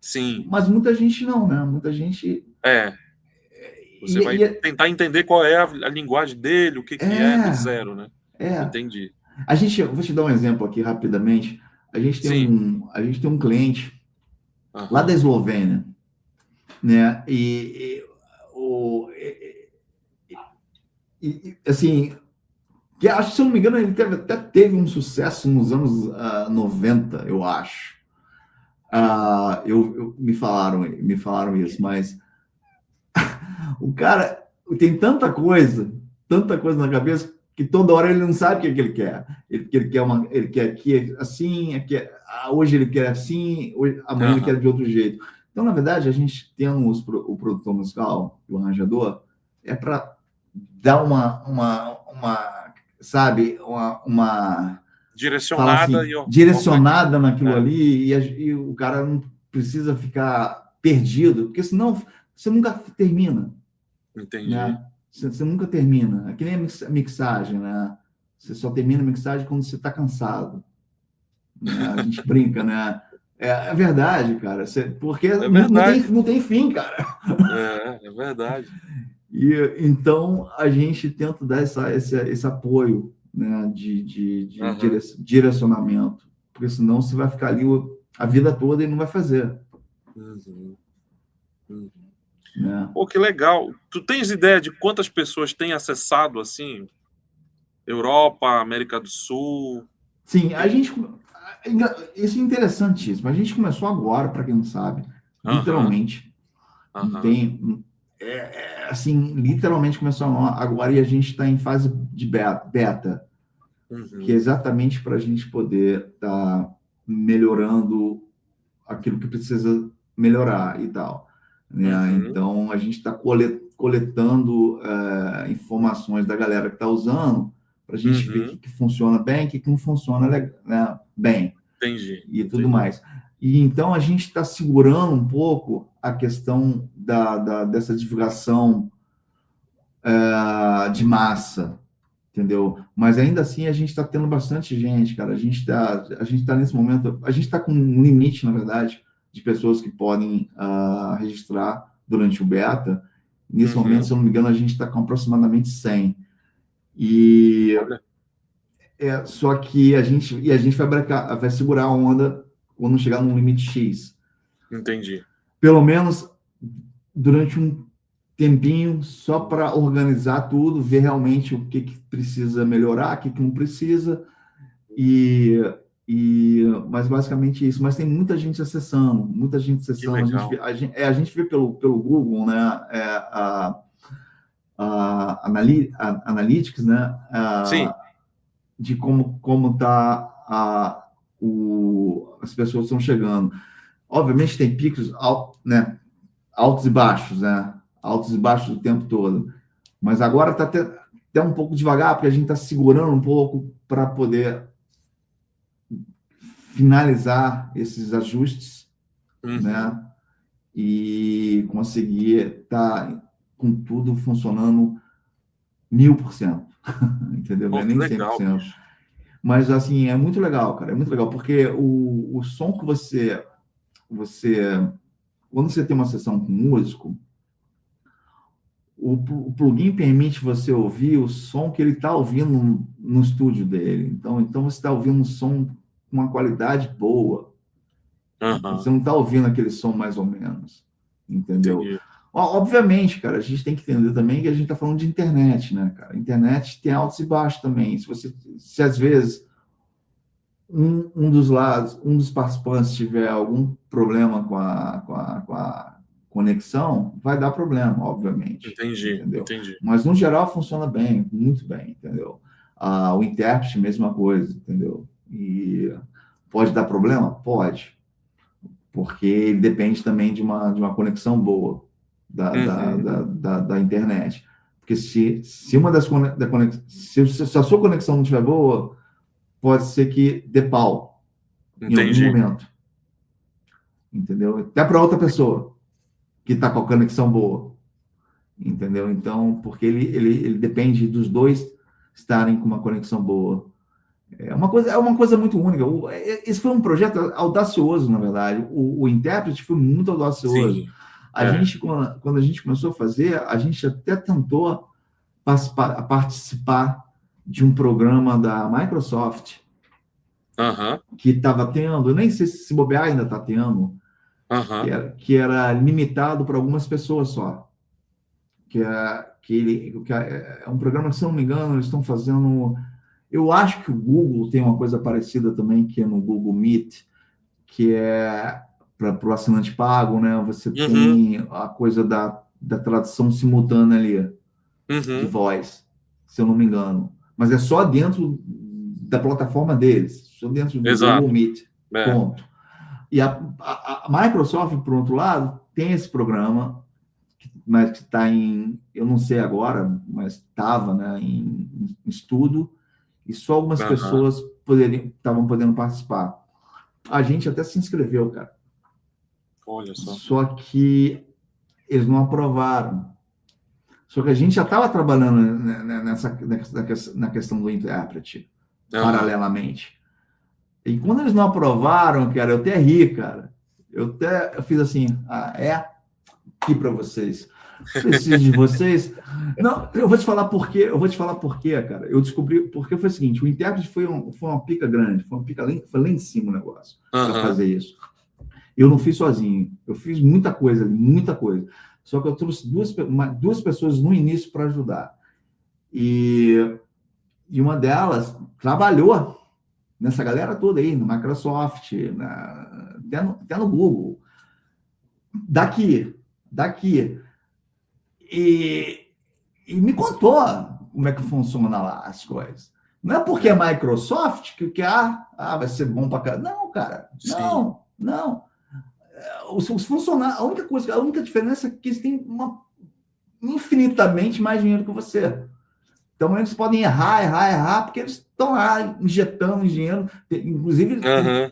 sim, Mas muita gente não, né? Muita gente. é. Você E, vai e tentar entender qual é a linguagem dele, o que que é do é, zero, né? é. Entendi. Eu vou te dar um exemplo aqui rapidamente. Sim. A gente tem um cliente lá da Aham. Eslovênia, né? assim, que acho, se eu não me engano, ele até teve um sucesso nos anos 90, eu acho. Me falaram isso, mas o cara tem tanta coisa na cabeça que toda hora ele não sabe o que ele quer. Ele quer aqui assim, hoje ele quer assim, amanhã ele quer de outro jeito. Então, na verdade, a gente tendo o produtor musical, o arranjador, é para dar sabe, uma Direcionada assim, direcionada naquilo ali, e o cara não precisa ficar perdido, porque senão você nunca termina. Entendi. Né? Você nunca termina. É que nem a mixagem, né? Você só termina a mixagem quando você está cansado. Né? A gente brinca, né? É verdade, cara. Porque não tem fim, cara. É verdade. E então a gente tenta dar esse apoio, né, de direcionamento, porque senão você vai ficar ali a vida toda e não vai fazer. Né? Pô, que legal. Tu tens ideia de quantas pessoas têm acessado, assim, Europa, América do Sul? Sim, isso é interessantíssimo. A gente começou agora, para quem não sabe, literalmente. Assim, literalmente começou agora, e a gente está em fase de beta, que é exatamente para a gente poder estar melhorando aquilo que precisa melhorar e tal. Né? Então, a gente está coletando informações da galera que está usando, para a gente ver o que funciona bem, o que não funciona bem. Entendi. E tudo mais. E então a gente está segurando um pouco a questão dessa divulgação de massa, entendeu? Mas ainda assim a gente está tendo bastante gente, cara. A gente tá nesse momento, a gente está com um limite, na verdade, de pessoas que podem registrar durante o beta. Nesse momento, se eu não me engano, a gente está com aproximadamente 100. Só que a gente vai segurar a onda quando chegar num limite X. Entendi. Pelo menos durante um tempinho, só para organizar tudo, ver realmente o que precisa melhorar, o que não precisa, mas basicamente isso. Mas tem muita gente acessando. A gente vê pelo Google, né, a Analytics, né, Sim. de como tá as pessoas estão chegando. Obviamente tem picos altos e baixos, né? Altos e baixos o tempo todo. Mas agora está até um pouco devagar, porque a gente está segurando um pouco para poder finalizar esses ajustes, né? E conseguir estar com tudo funcionando 1000%. Entendeu? Não é nem 100%. Legal. Mas, assim, é muito legal, cara. É muito legal, porque o som que quando você tem uma sessão com músico, o plugin permite você ouvir o som que ele está ouvindo no estúdio dele. Então você está ouvindo um som com uma qualidade boa. Você não está ouvindo aquele som mais ou menos. Entendeu? Entendi. Obviamente, cara, a gente tem que entender também que a gente está falando de internet, né, cara? Internet tem altos e baixos também. Se às vezes um dos participantes tiver algum problema com a conexão, vai dar problema, obviamente. Entendi. Mas, no geral, funciona bem, muito bem, entendeu? O intérprete, mesma coisa, entendeu? E pode dar problema? Pode. Porque ele depende também de uma conexão boa da internet. Porque se a sua conexão não estiver boa, pode ser que dê pau em algum momento. Entendeu? Até para outra pessoa que está com a conexão boa. Entendeu? Então, porque ele depende dos dois estarem com uma conexão boa. É uma coisa muito única. Esse foi um projeto audacioso, na verdade. O intérprete foi muito audacioso. Sim. Quando a gente começou a fazer, a gente até tentou participar de um programa da Microsoft que estava tendo, eu nem sei se bobear ainda está tendo, que era limitado para algumas pessoas só, é um programa que, se não me engano, eles estão fazendo. Eu acho que o Google tem uma coisa parecida também, que é no Google Meet, que é para o assinante pago, né? Você tem a coisa da tradução simultânea ali, de voz, se eu não me engano. Mas é só dentro da plataforma deles, só dentro do Google Meet. Ponto. E a Microsoft, por outro lado, tem esse programa, mas que está eu não sei agora, mas estava, né, em estudo, e só algumas pessoas estavam podendo participar. A gente até se inscreveu, cara. Olha só. Só que eles não aprovaram. Só que a gente já estava trabalhando na questão do intérprete, paralelamente. E quando eles não aprovaram, cara, eu até ri, cara. Eu fiz assim, aqui para vocês. Preciso de vocês. Não, eu vou te falar por quê, cara. Eu descobri, porque foi o seguinte, o intérprete foi uma pica grande, foi lá em cima o negócio, para fazer isso. Eu não fiz sozinho, eu fiz muita coisa ali, muita coisa. Só que eu trouxe duas pessoas no início para ajudar. E uma delas trabalhou nessa galera toda aí, no Microsoft, até no Google. Daqui. E me contou como é que funciona lá as coisas. Não é porque é Microsoft que vai ser bom para caramba. Não, cara. Não. Os funcionários, a única diferença é que eles têm infinitamente mais dinheiro que você. Então, eles podem errar, porque eles estão lá injetando dinheiro. Inclusive,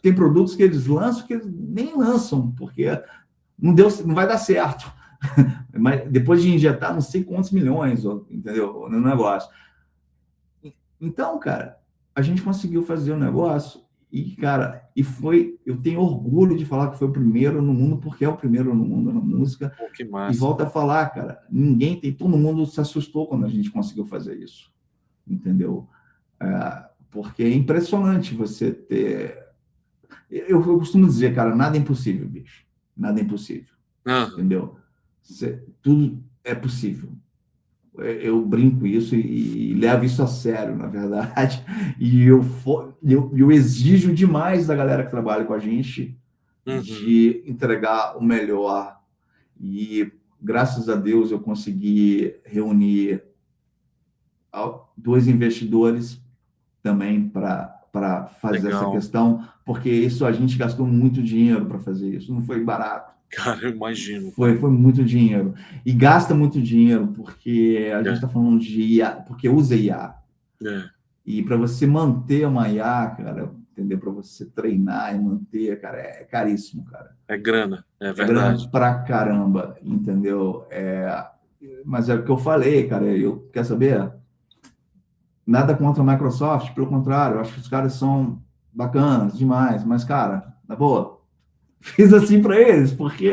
tem produtos que eles lançam que eles nem lançam, porque não vai dar certo. Mas depois de injetar não sei quantos milhões, entendeu? No negócio. Então, cara, a gente conseguiu fazer o negócio e, cara, eu tenho orgulho de falar que foi o primeiro no mundo, porque é o primeiro no mundo na música. Pô, que massa. E volta a falar, cara, todo mundo se assustou quando a gente conseguiu fazer isso, entendeu? Porque é impressionante você ter... Eu costumo dizer, cara, nada é impossível, bicho. Nada é impossível, entendeu? Tudo é possível. Eu brinco isso e levo isso a sério, na verdade. E eu exijo demais da galera que trabalha com a gente de entregar o melhor. E, graças a Deus, eu consegui reunir 2 investidores também para fazer essa questão, porque isso a gente gastou muito dinheiro para fazer isso, não foi barato. Cara, eu imagino. Foi muito dinheiro. E gasta muito dinheiro, porque a gente está falando de IA, porque usa IA. E para você manter uma IA, cara, entendeu? Para você treinar e manter, cara, é caríssimo, cara. É grana, é verdade. É grana pra caramba, entendeu? Mas é o que eu falei, cara, quer saber? Nada contra a Microsoft, pelo contrário, eu acho que os caras são bacanas demais, mas, cara, na boa, fiz assim para eles, porque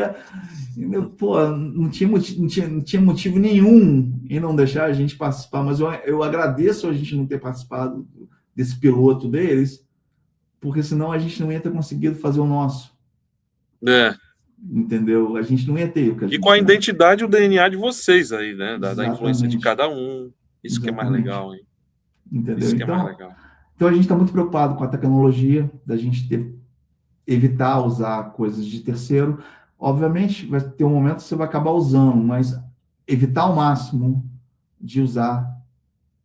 não tinha motivo nenhum em não deixar a gente participar, mas eu agradeço a gente não ter participado desse piloto deles, porque senão a gente não ia ter conseguido fazer o nosso. Entendeu? A gente não ia ter o que a gente com a identidade e o DNA de vocês aí, né? Da influência de cada um. Isso que é mais legal, hein? Entendeu? Isso que é mais legal. Então a gente está muito preocupado com a tecnologia, da gente evitar usar coisas de terceiro. Obviamente, vai ter um momento que você vai acabar usando, mas evitar ao máximo de usar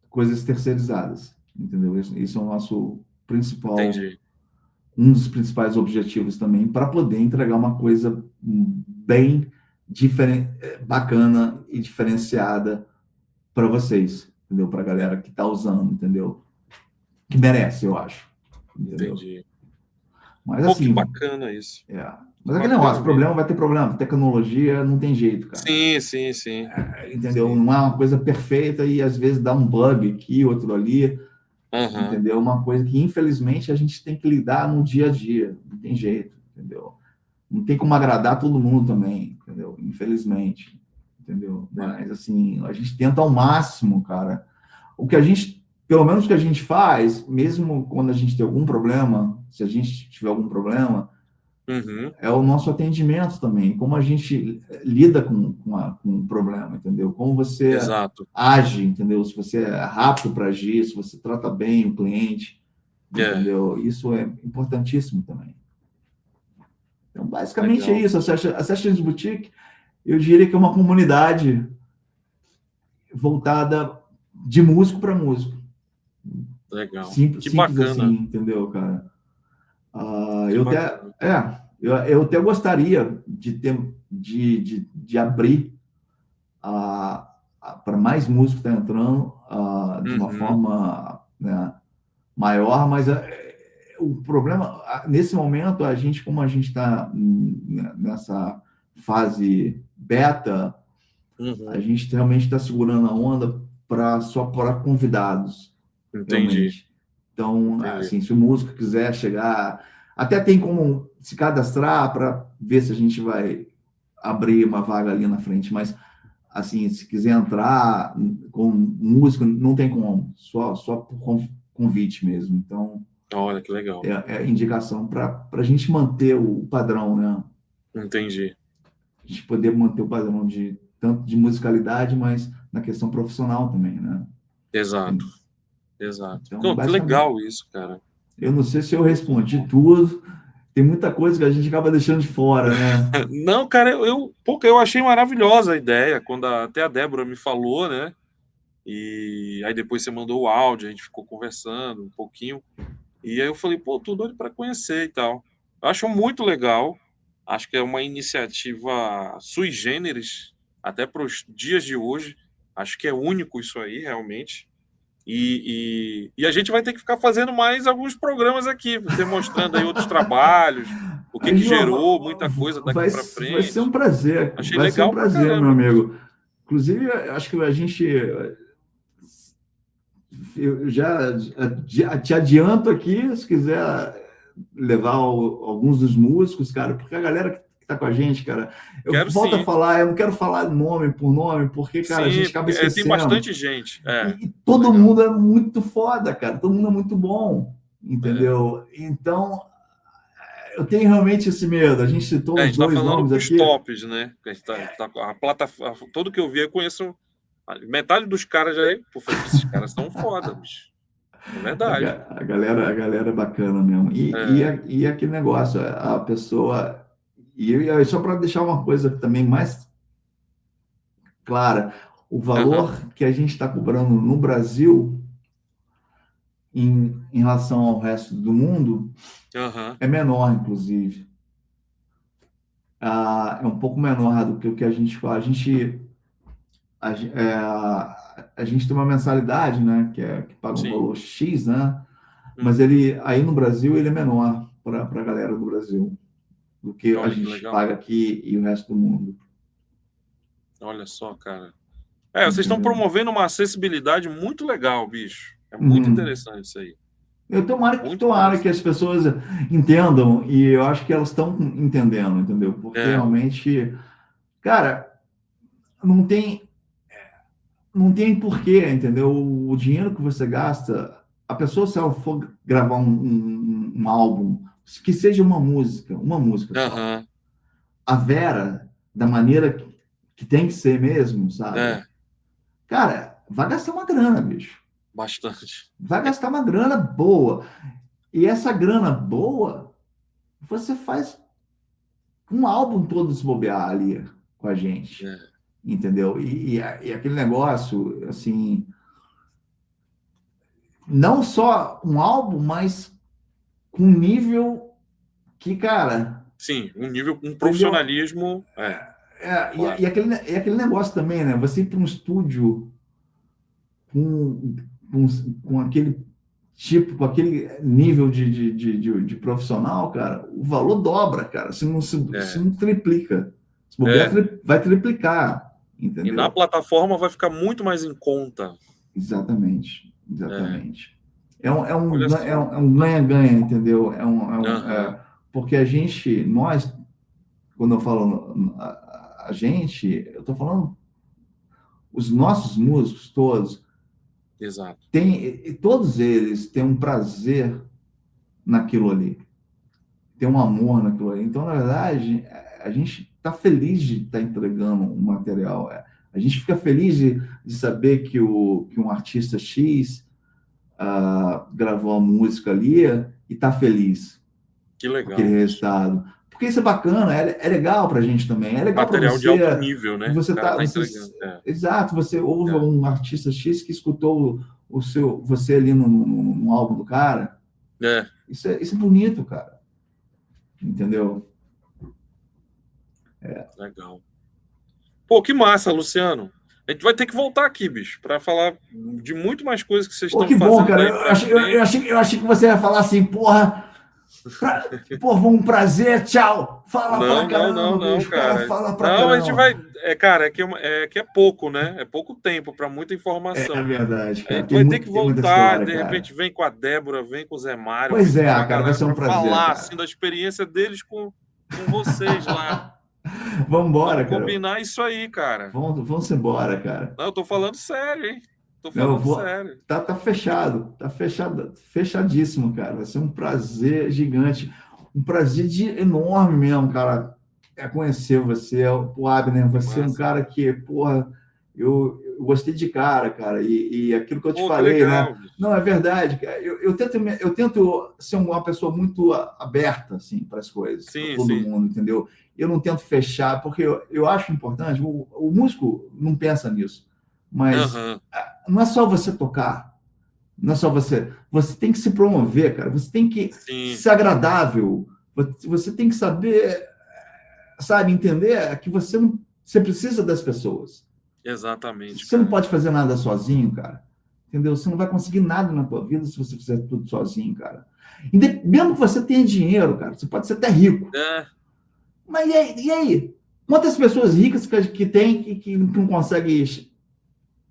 coisas terceirizadas, entendeu? Isso é o nosso principal... Entendi. Um dos principais objetivos também, para poder entregar uma coisa bem bacana e diferenciada para vocês, entendeu? Para a galera que está usando, entendeu? Que merece, eu acho. Entendeu? Entendi. Mas assim... que bacana isso. Mas aquele negócio, problema vai ter problema. Tecnologia não tem jeito, cara. Sim. Entendeu? Sim. Não é uma coisa perfeita e às vezes dá um bug aqui, outro ali. Entendeu? Uma coisa que, infelizmente, a gente tem que lidar no dia a dia. Não tem jeito, entendeu? Não tem como agradar todo mundo também, entendeu? Infelizmente, entendeu? Mas, assim, a gente tenta ao máximo, cara. Pelo menos o que a gente faz, mesmo quando a gente tem algum problema, se a gente tiver algum problema, Uhum. é o nosso atendimento também, como a gente lida com o problema, entendeu? Como você Exato. age, entendeu? Se você é rápido para agir, se você trata bem o cliente, entendeu? Isso é importantíssimo também. Então, basicamente Legal. é isso. A Sessions Boutique, eu diria que é uma comunidade voltada de músico para músico. Legal. Simples, Que simples bacana. assim, entendeu, cara? Que Eu bacana. eu até gostaria de abrir para mais músicos que estão entrando de uma Uhum. forma, né, maior, mas o problema, nesse momento, como a gente está nessa fase beta, Uhum. a gente realmente está segurando a onda só para convidados, Entendi. realmente. Então, Entendi. assim, se o músico quiser chegar, até tem como se cadastrar para ver se a gente vai abrir uma vaga ali na frente, mas, assim, se quiser entrar com músico, não tem como, só por convite mesmo. Então, Olha, que legal. é indicação para a gente manter o padrão, né? Entendi. A gente poder manter o padrão tanto de musicalidade, mas na questão profissional também, né? Exato. Exato. Então, Que basicamente, legal isso, cara. eu não sei se eu respondi tudo. Tem muita coisa que a gente acaba deixando de fora, né? Não, cara, eu achei maravilhosa a ideia, quando até a Débora me falou, né? E aí depois você mandou o áudio, a gente ficou conversando um pouquinho. E aí eu falei, pô, tô doido para conhecer e tal. Eu acho muito legal. Acho que é uma iniciativa sui generis, até para os dias de hoje. Acho que é único isso aí, realmente. E a gente vai ter que ficar fazendo mais alguns programas aqui, você mostrando aí outros trabalhos, o que gerou muita coisa daqui para vai ser frente. um prazer. Achei Vai ser um legal pra prazer, meu caramba. amigo. Inclusive, acho que a gente... Eu já te adianto aqui, se quiser levar alguns dos músicos, cara, porque a galera que tá com a gente, cara, eu Quero volto a sim. falar, eu não quero falar nome por nome, porque, cara, a gente acaba Tem esquecendo. bastante gente. E todo mundo é muito foda, cara, todo mundo é muito bom, entendeu? Então, eu tenho realmente esse medo. A gente citou A os gente tá dois falando nomes pros aqui. tops, né? A plataforma, tudo que eu vi, eu conheço metade dos caras já. Pô, esses caras são foda, bicho. É verdade. A galera é bacana mesmo. E aquele negócio, a pessoa. E só para deixar uma coisa também mais clara, o valor que a gente está cobrando no Brasil em relação ao resto do mundo é menor, inclusive. É um pouco menor do que o que a gente fala. A gente tem uma mensalidade, né, que paga um valor X, né? Mas aí no Brasil ele é menor para a galera do Brasil do que a gente paga aqui e o resto do mundo. Olha só, cara. Vocês estão promovendo uma acessibilidade muito legal, bicho. É muito interessante isso aí. Eu tomara que as pessoas entendam, e eu acho que elas estão entendendo, entendeu? Porque realmente, cara, não tem porquê, entendeu? O dinheiro que você gasta, a pessoa, se ela for gravar um álbum, que seja uma música só. A Vera, da maneira que tem que ser mesmo, sabe? Cara, vai gastar uma grana, bicho. Bastante. Vai gastar uma grana boa. E essa grana boa, você faz um álbum todo desbobear ali com a gente. Entendeu? E aquele negócio, assim, não só um álbum, mas com um nível que, cara... Sim, um profissionalismo. Claro. E aquele negócio também, né? Você ir para um estúdio com aquele tipo, com aquele nível de profissional, cara, o valor dobra, cara. Se não triplica. Se bobear, vai triplicar, entendeu? E na plataforma vai ficar muito mais em conta. Exatamente. É um ganha-ganha, entendeu? Porque nós, quando eu falo a gente, eu estou falando os nossos músicos todos. Exato. Todos eles têm um prazer naquilo ali. tem um amor naquilo aí. Então, na verdade, a gente está feliz de estar entregando um material. A gente fica feliz de saber que um artista X gravou a música ali e está feliz Que com legal. aquele resultado. Porque isso é bacana, é legal para a gente também. É legal para Material você. de alto nível, né? Você O cara tá entregando. exato, você ouve um artista X que escutou você ali no álbum do cara. Isso é bonito, cara. Entendeu? Legal. Pô, que massa, Luciano. A gente vai ter que voltar aqui, bicho, para falar de muito mais coisas que vocês estão que fazendo. Bom, cara. Eu achei que você ia falar assim, porra, foi um prazer, tchau. Fala pra caramba, bicho. Cara. Fala pra caramba. Não, a gente vai... cara, é que é pouco, né? É pouco tempo para muita informação. É verdade, cara. A gente vai ter que voltar, de repente vem com a Débora, vem com o Zé Mário. Pois é, cara, vai ser um prazer, falar, cara. assim, da experiência deles com vocês lá. Vamos embora, cara. Combinar isso aí, cara. Vamos embora, cara. Não, eu tô falando sério, hein? Tô falando sério. Tá fechado. Tá fechadíssimo, cara. Vai ser um prazer gigante. Um prazer enorme mesmo, cara. Conhecer você, o Abner. Você é um cara que, porra, eu gostei de cara. E aquilo que eu te falei, legal, né? Bicho. Não, é verdade, cara. Eu tento ser uma pessoa muito aberta, assim, para as coisas. Para todo mundo, entendeu? Eu não tento fechar, porque eu acho importante. O músico não pensa nisso. Mas não é só você tocar. Não é só você. Você tem que se promover, cara. Você tem que ser agradável. Você tem que saber, sabe, entender que você precisa das pessoas. Exatamente. Você não pode fazer nada sozinho, cara. Entendeu? Você não vai conseguir nada na tua vida se você fizer tudo sozinho, cara. Mesmo que você tenha dinheiro, cara, você pode ser até rico. Mas e aí? Quantas pessoas ricas que tem que não conseguem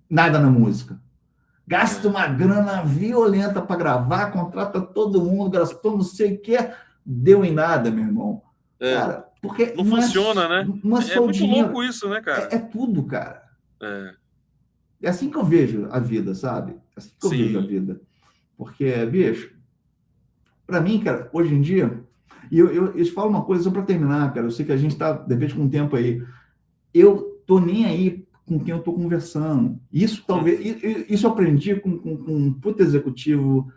nada na música? Gasta uma grana violenta para gravar, contrata todo mundo, gastou não sei o que, deu em nada, meu irmão. Cara, porque não funciona, né? Não é só muito dinheiro. Louco isso, né, cara? É tudo, cara. É assim que eu vejo a vida, sabe? É assim que eu vejo a vida. Porque, bicho, para mim, cara, hoje em dia, e eu te falo uma coisa só para terminar, cara, eu sei que a gente tá, de repente, com um tempo aí. Eu tô nem aí com quem eu tô conversando. Isso eu aprendi com um puta executivo,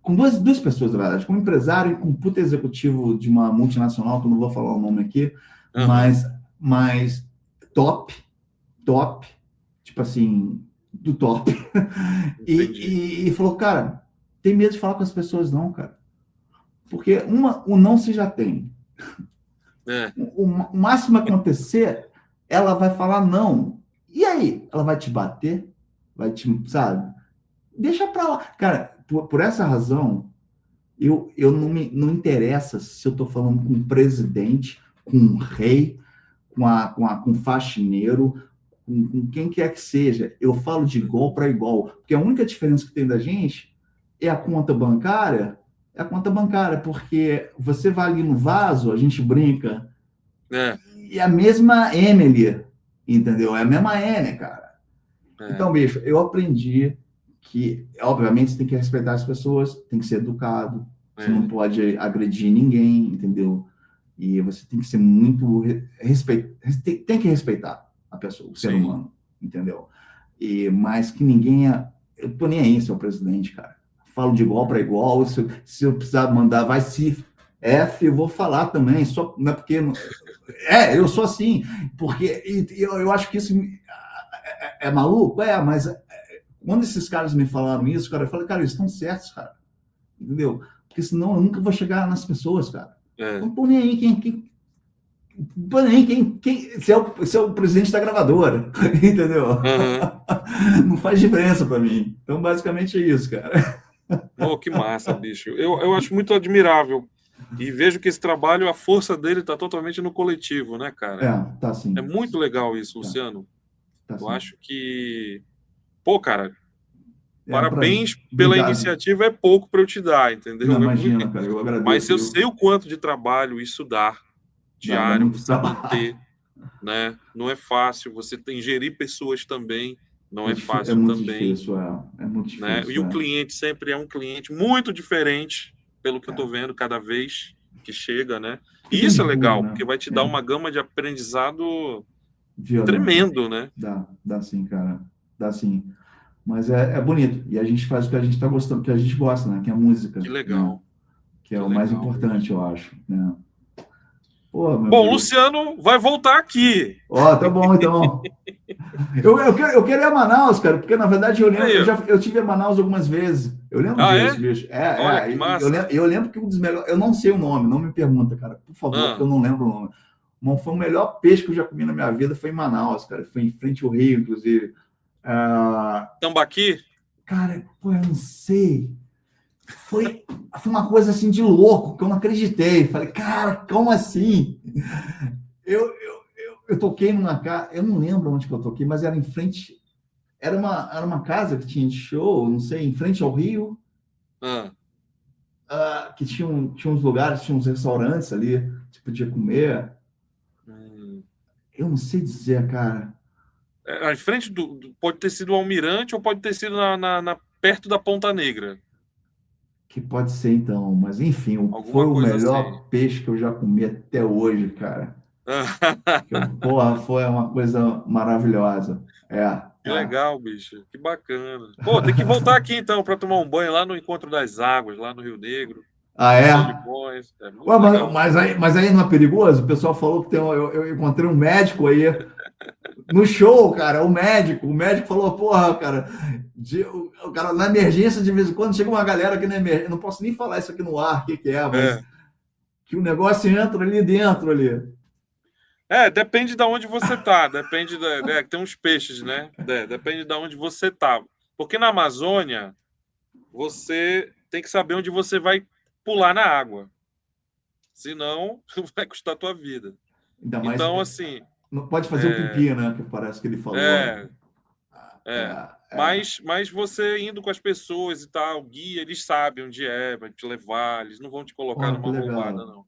com duas pessoas, na verdade, com um empresário e com um puta executivo de uma multinacional, que eu não vou falar o nome aqui, mas top, tipo assim, do top. E falou, cara, tem medo de falar com as pessoas não, cara. Porque o não você já tem. O máximo acontecer, ela vai falar não. E aí? Ela vai te bater? Vai te, sabe? Deixa pra lá. Cara, por essa razão, eu não interessa se eu tô falando com um presidente, com um rei, com um faxineiro, com quem quer que seja. Eu falo de igual para igual. Porque a única diferença que tem da gente é a conta bancária. É a conta bancária, porque você vai ali no vaso, a gente brinca, e a mesma Emily, entendeu? É a mesma Emily, cara. Então, bicho, eu aprendi que, obviamente, você tem que respeitar as pessoas, tem que ser educado, você não pode agredir ninguém, entendeu? E você tem que ser muito... tem que respeitar a pessoa, o ser humano, entendeu? Mas que ninguém... Eu tô nem aí, seu presidente, cara. Falo de igual para igual, se eu precisar mandar, vai se F, eu vou falar também, só não é porque... eu sou assim, porque eu acho que isso é maluco, mas quando esses caras me falaram isso, cara, eu falei, cara, eles estão certos, cara, entendeu? Porque senão eu nunca vou chegar nas pessoas, cara. Não tô nem aí se é o presidente da gravadora, entendeu? Não faz diferença para mim. Então, basicamente é isso, cara. Oh, que massa, bicho. Eu acho muito admirável. E vejo que esse trabalho, a força dele está totalmente no coletivo, né, cara? Tá sim. É muito legal isso, Luciano. Eu acho que... Pô, cara, parabéns pela iniciativa, é pouco para eu te dar, entendeu? Não, imagina, cara, eu agradeço. Mas eu sei o quanto de trabalho isso dá, diário, você manter, né? Não é fácil, você tem gerir pessoas também, não é fácil também. Difícil, é muito difícil. Né? E o cliente sempre é um cliente muito diferente, pelo que eu estou vendo cada vez, que chega, né? Que E tem isso é de legal, tudo, né? porque vai te dar uma gama de aprendizado Violento. tremendo, né? Dá sim, cara. Dá sim. Mas é bonito. E a gente faz o que a gente tá gostando, o que a gente gosta, né? Que é a música. Que Né? legal. Que é Que o mais legal, importante, eu acho. Né? Pô, meu Bom, amigo. Luciano vai voltar aqui. Ó, tá bom, então. Eu quero ir a Manaus, cara, porque na verdade eu lembro, Aí, ó. eu tive a Manaus algumas vezes. Eu lembro Ah, disso, é? bicho. Olha que Eu massa. eu lembro que um dos melhores. Eu não sei o nome, não me pergunta, cara, por favor, Ah. porque eu não lembro o nome. Mas foi o melhor peixe que eu já comi na minha vida, foi em Manaus, cara. Foi em frente ao Rio, inclusive. Tambaqui? Cara, pô, eu não sei. Foi uma coisa assim de louco, que eu não acreditei. Falei, cara, como assim? Eu toquei numa casa, eu não lembro onde que eu toquei, mas era em frente. Era uma casa que tinha de show, não sei, em frente ao Rio, que tinha uns lugares, tinha uns restaurantes ali, que podia comer. Eu não sei dizer, cara. Em frente pode ter sido o Almirante ou pode ter sido perto da Ponta Negra. Que pode ser, então. Mas, enfim, foi o melhor assim. peixe que eu já comi até hoje, cara. Porra, foi uma coisa maravilhosa. Que legal, bicho. Que bacana. Pô, tem que voltar aqui, então, para tomar um banho lá no Encontro das Águas, lá no Rio Negro. Ah, é? Ué, mas aí não é perigoso? O pessoal falou que eu encontrei um médico aí no show, cara. O médico falou, porra, cara, o cara na emergência, de vez em quando, chega uma galera aqui na emergência. Não posso nem falar isso aqui no ar, o que é, mas que o negócio entra ali dentro ali. Depende de onde você tá. Depende tem uns peixes, né? Depende de onde você tá. Porque na Amazônia, você tem que saber onde você vai pular na água. Senão, vai custar a tua vida. Então, assim... Não pode fazer o pipi, né? Que parece que ele falou. Mas você indo com as pessoas e tal, o guia, eles sabem onde vai te levar, eles não vão te colocar numa roubada, não.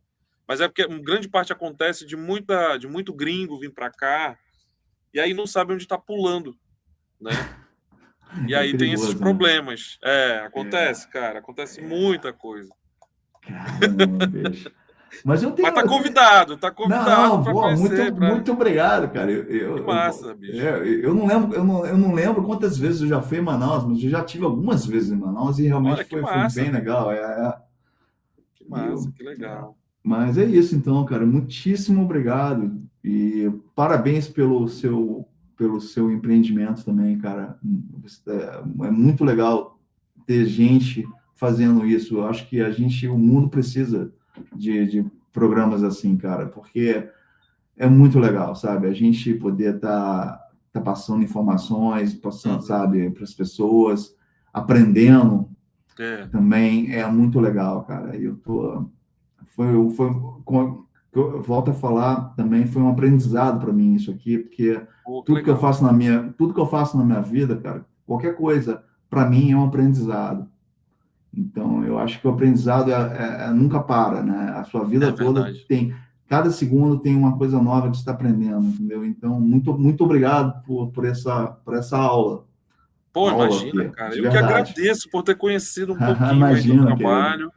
Mas é porque grande parte acontece de muito gringo vir para cá e aí não sabe onde está pulando, né? E aí perigoso, tem esses problemas. Acontece, cara. Acontece muita coisa. Caramba, bicho. Mas tá convidado. Não, muito obrigado, cara. Que massa, bicho. Eu não lembro quantas vezes eu já fui em Manaus, mas eu já tive algumas vezes em Manaus e realmente foi bem legal. Que massa, que legal. Mas é isso, então, cara. Muitíssimo obrigado e parabéns pelo seu empreendimento também, cara. É muito legal ter gente fazendo isso. Eu acho que o mundo precisa de programas assim, cara, porque é muito legal, sabe? A gente poder tá passando informações, passando, sabe, para as pessoas, aprendendo também é muito legal, cara. E eu volto a falar também, foi um aprendizado para mim isso aqui, porque tudo que eu faço na minha vida, cara, qualquer coisa para mim é um aprendizado. Então, eu acho que o aprendizado nunca para, né? A sua vida toda cada segundo tem uma coisa nova que você está aprendendo, entendeu? Então, muito obrigado por essa aula. Pô, imagina, cara. Eu que agradeço por ter conhecido um pouquinho mais do trabalho.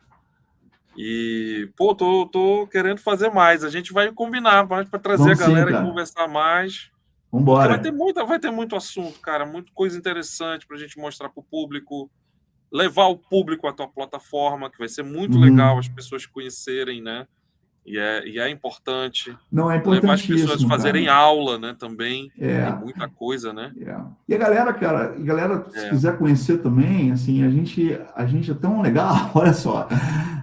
E, pô, tô querendo fazer mais. A gente vai combinar para trazer a galera e conversar mais. Vambora. Vai ter muito assunto, cara. Muita coisa interessante para a gente mostrar para o público. Levar o público à tua plataforma, que vai ser muito legal as pessoas conhecerem, né? E é importante. Não, é importantíssimo. Levar as pessoas a fazerem aula, né? Também. Tem muita coisa, né? E a galera, cara, se quiser conhecer também, assim, a gente é tão legal, olha só.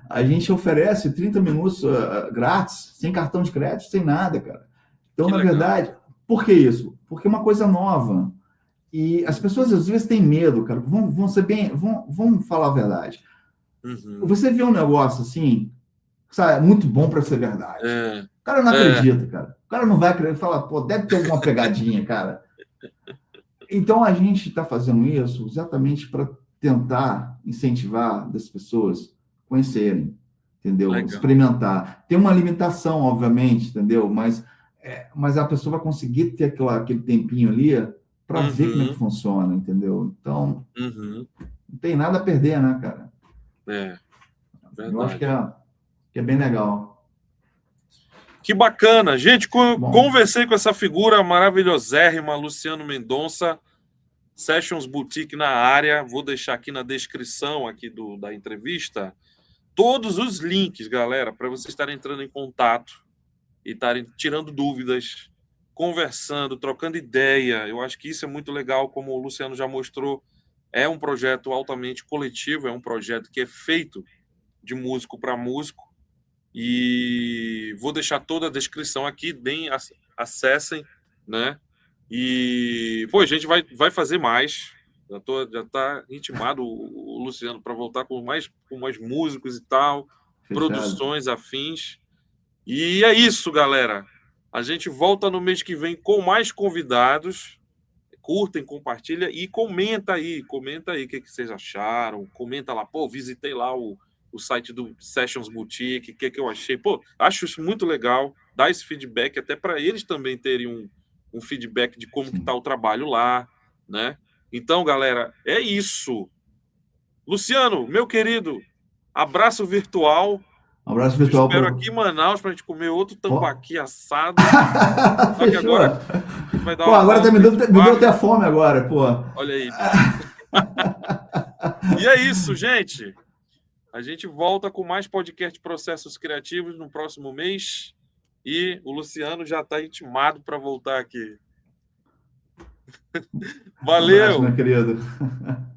A gente oferece 30 minutos grátis, sem cartão de crédito, sem nada, cara. Então, na verdade, por que isso? Porque é uma coisa nova. E as pessoas às vezes têm medo, cara. Vamos falar a verdade. Você vê um negócio assim, sabe, muito bom para ser verdade. O cara não acredita, cara. O cara não vai acreditar, fala, pô, deve ter alguma pegadinha, cara. Então a gente está fazendo isso exatamente para tentar incentivar as pessoas conhecerem, entendeu? Legal. Experimentar. Tem uma limitação, obviamente, entendeu? Mas a pessoa vai conseguir ter aquele tempinho ali para ver como é que funciona, entendeu? Então, não tem nada a perder, né, cara? Verdade. Eu acho que que é bem legal. Que bacana. Gente, Bom. conversei com essa figura maravilhosérrima, Luciano Mendonça, Sessions Boutique na área. Vou deixar aqui na descrição aqui da entrevista todos os links, galera, para vocês estarem entrando em contato e estarem tirando dúvidas, conversando, trocando ideia. Eu acho que isso é muito legal, como o Luciano já mostrou. É um projeto altamente coletivo, é um projeto que é feito de músico para músico. E vou deixar toda a descrição aqui, acessem, né? E, pô, a gente vai fazer mais. Já está intimado o Luciano para voltar com mais músicos e tal, Fechado. produções afins. E é isso, galera. A gente volta no mês que vem com mais convidados. Curtem, compartilha e comenta aí o que vocês acharam. Comenta lá, pô, visitei lá o site do Sessions Boutique, o que eu achei. Pô, acho isso muito legal. Dá esse feedback até para eles também terem um feedback de como que tá o trabalho lá, né? Então, galera, é isso. Luciano, meu querido, abraço virtual. Um abraço virtual. Espero aqui em Manaus para a gente comer outro tambaqui assado. Só que agora a gente vai dar pô, agora me deu até fome agora, pô. Olha aí. E é isso, gente. A gente volta com mais podcast Processos Criativos no próximo mês. E o Luciano já está intimado para voltar aqui. Valeu! Um abraço, meu querido.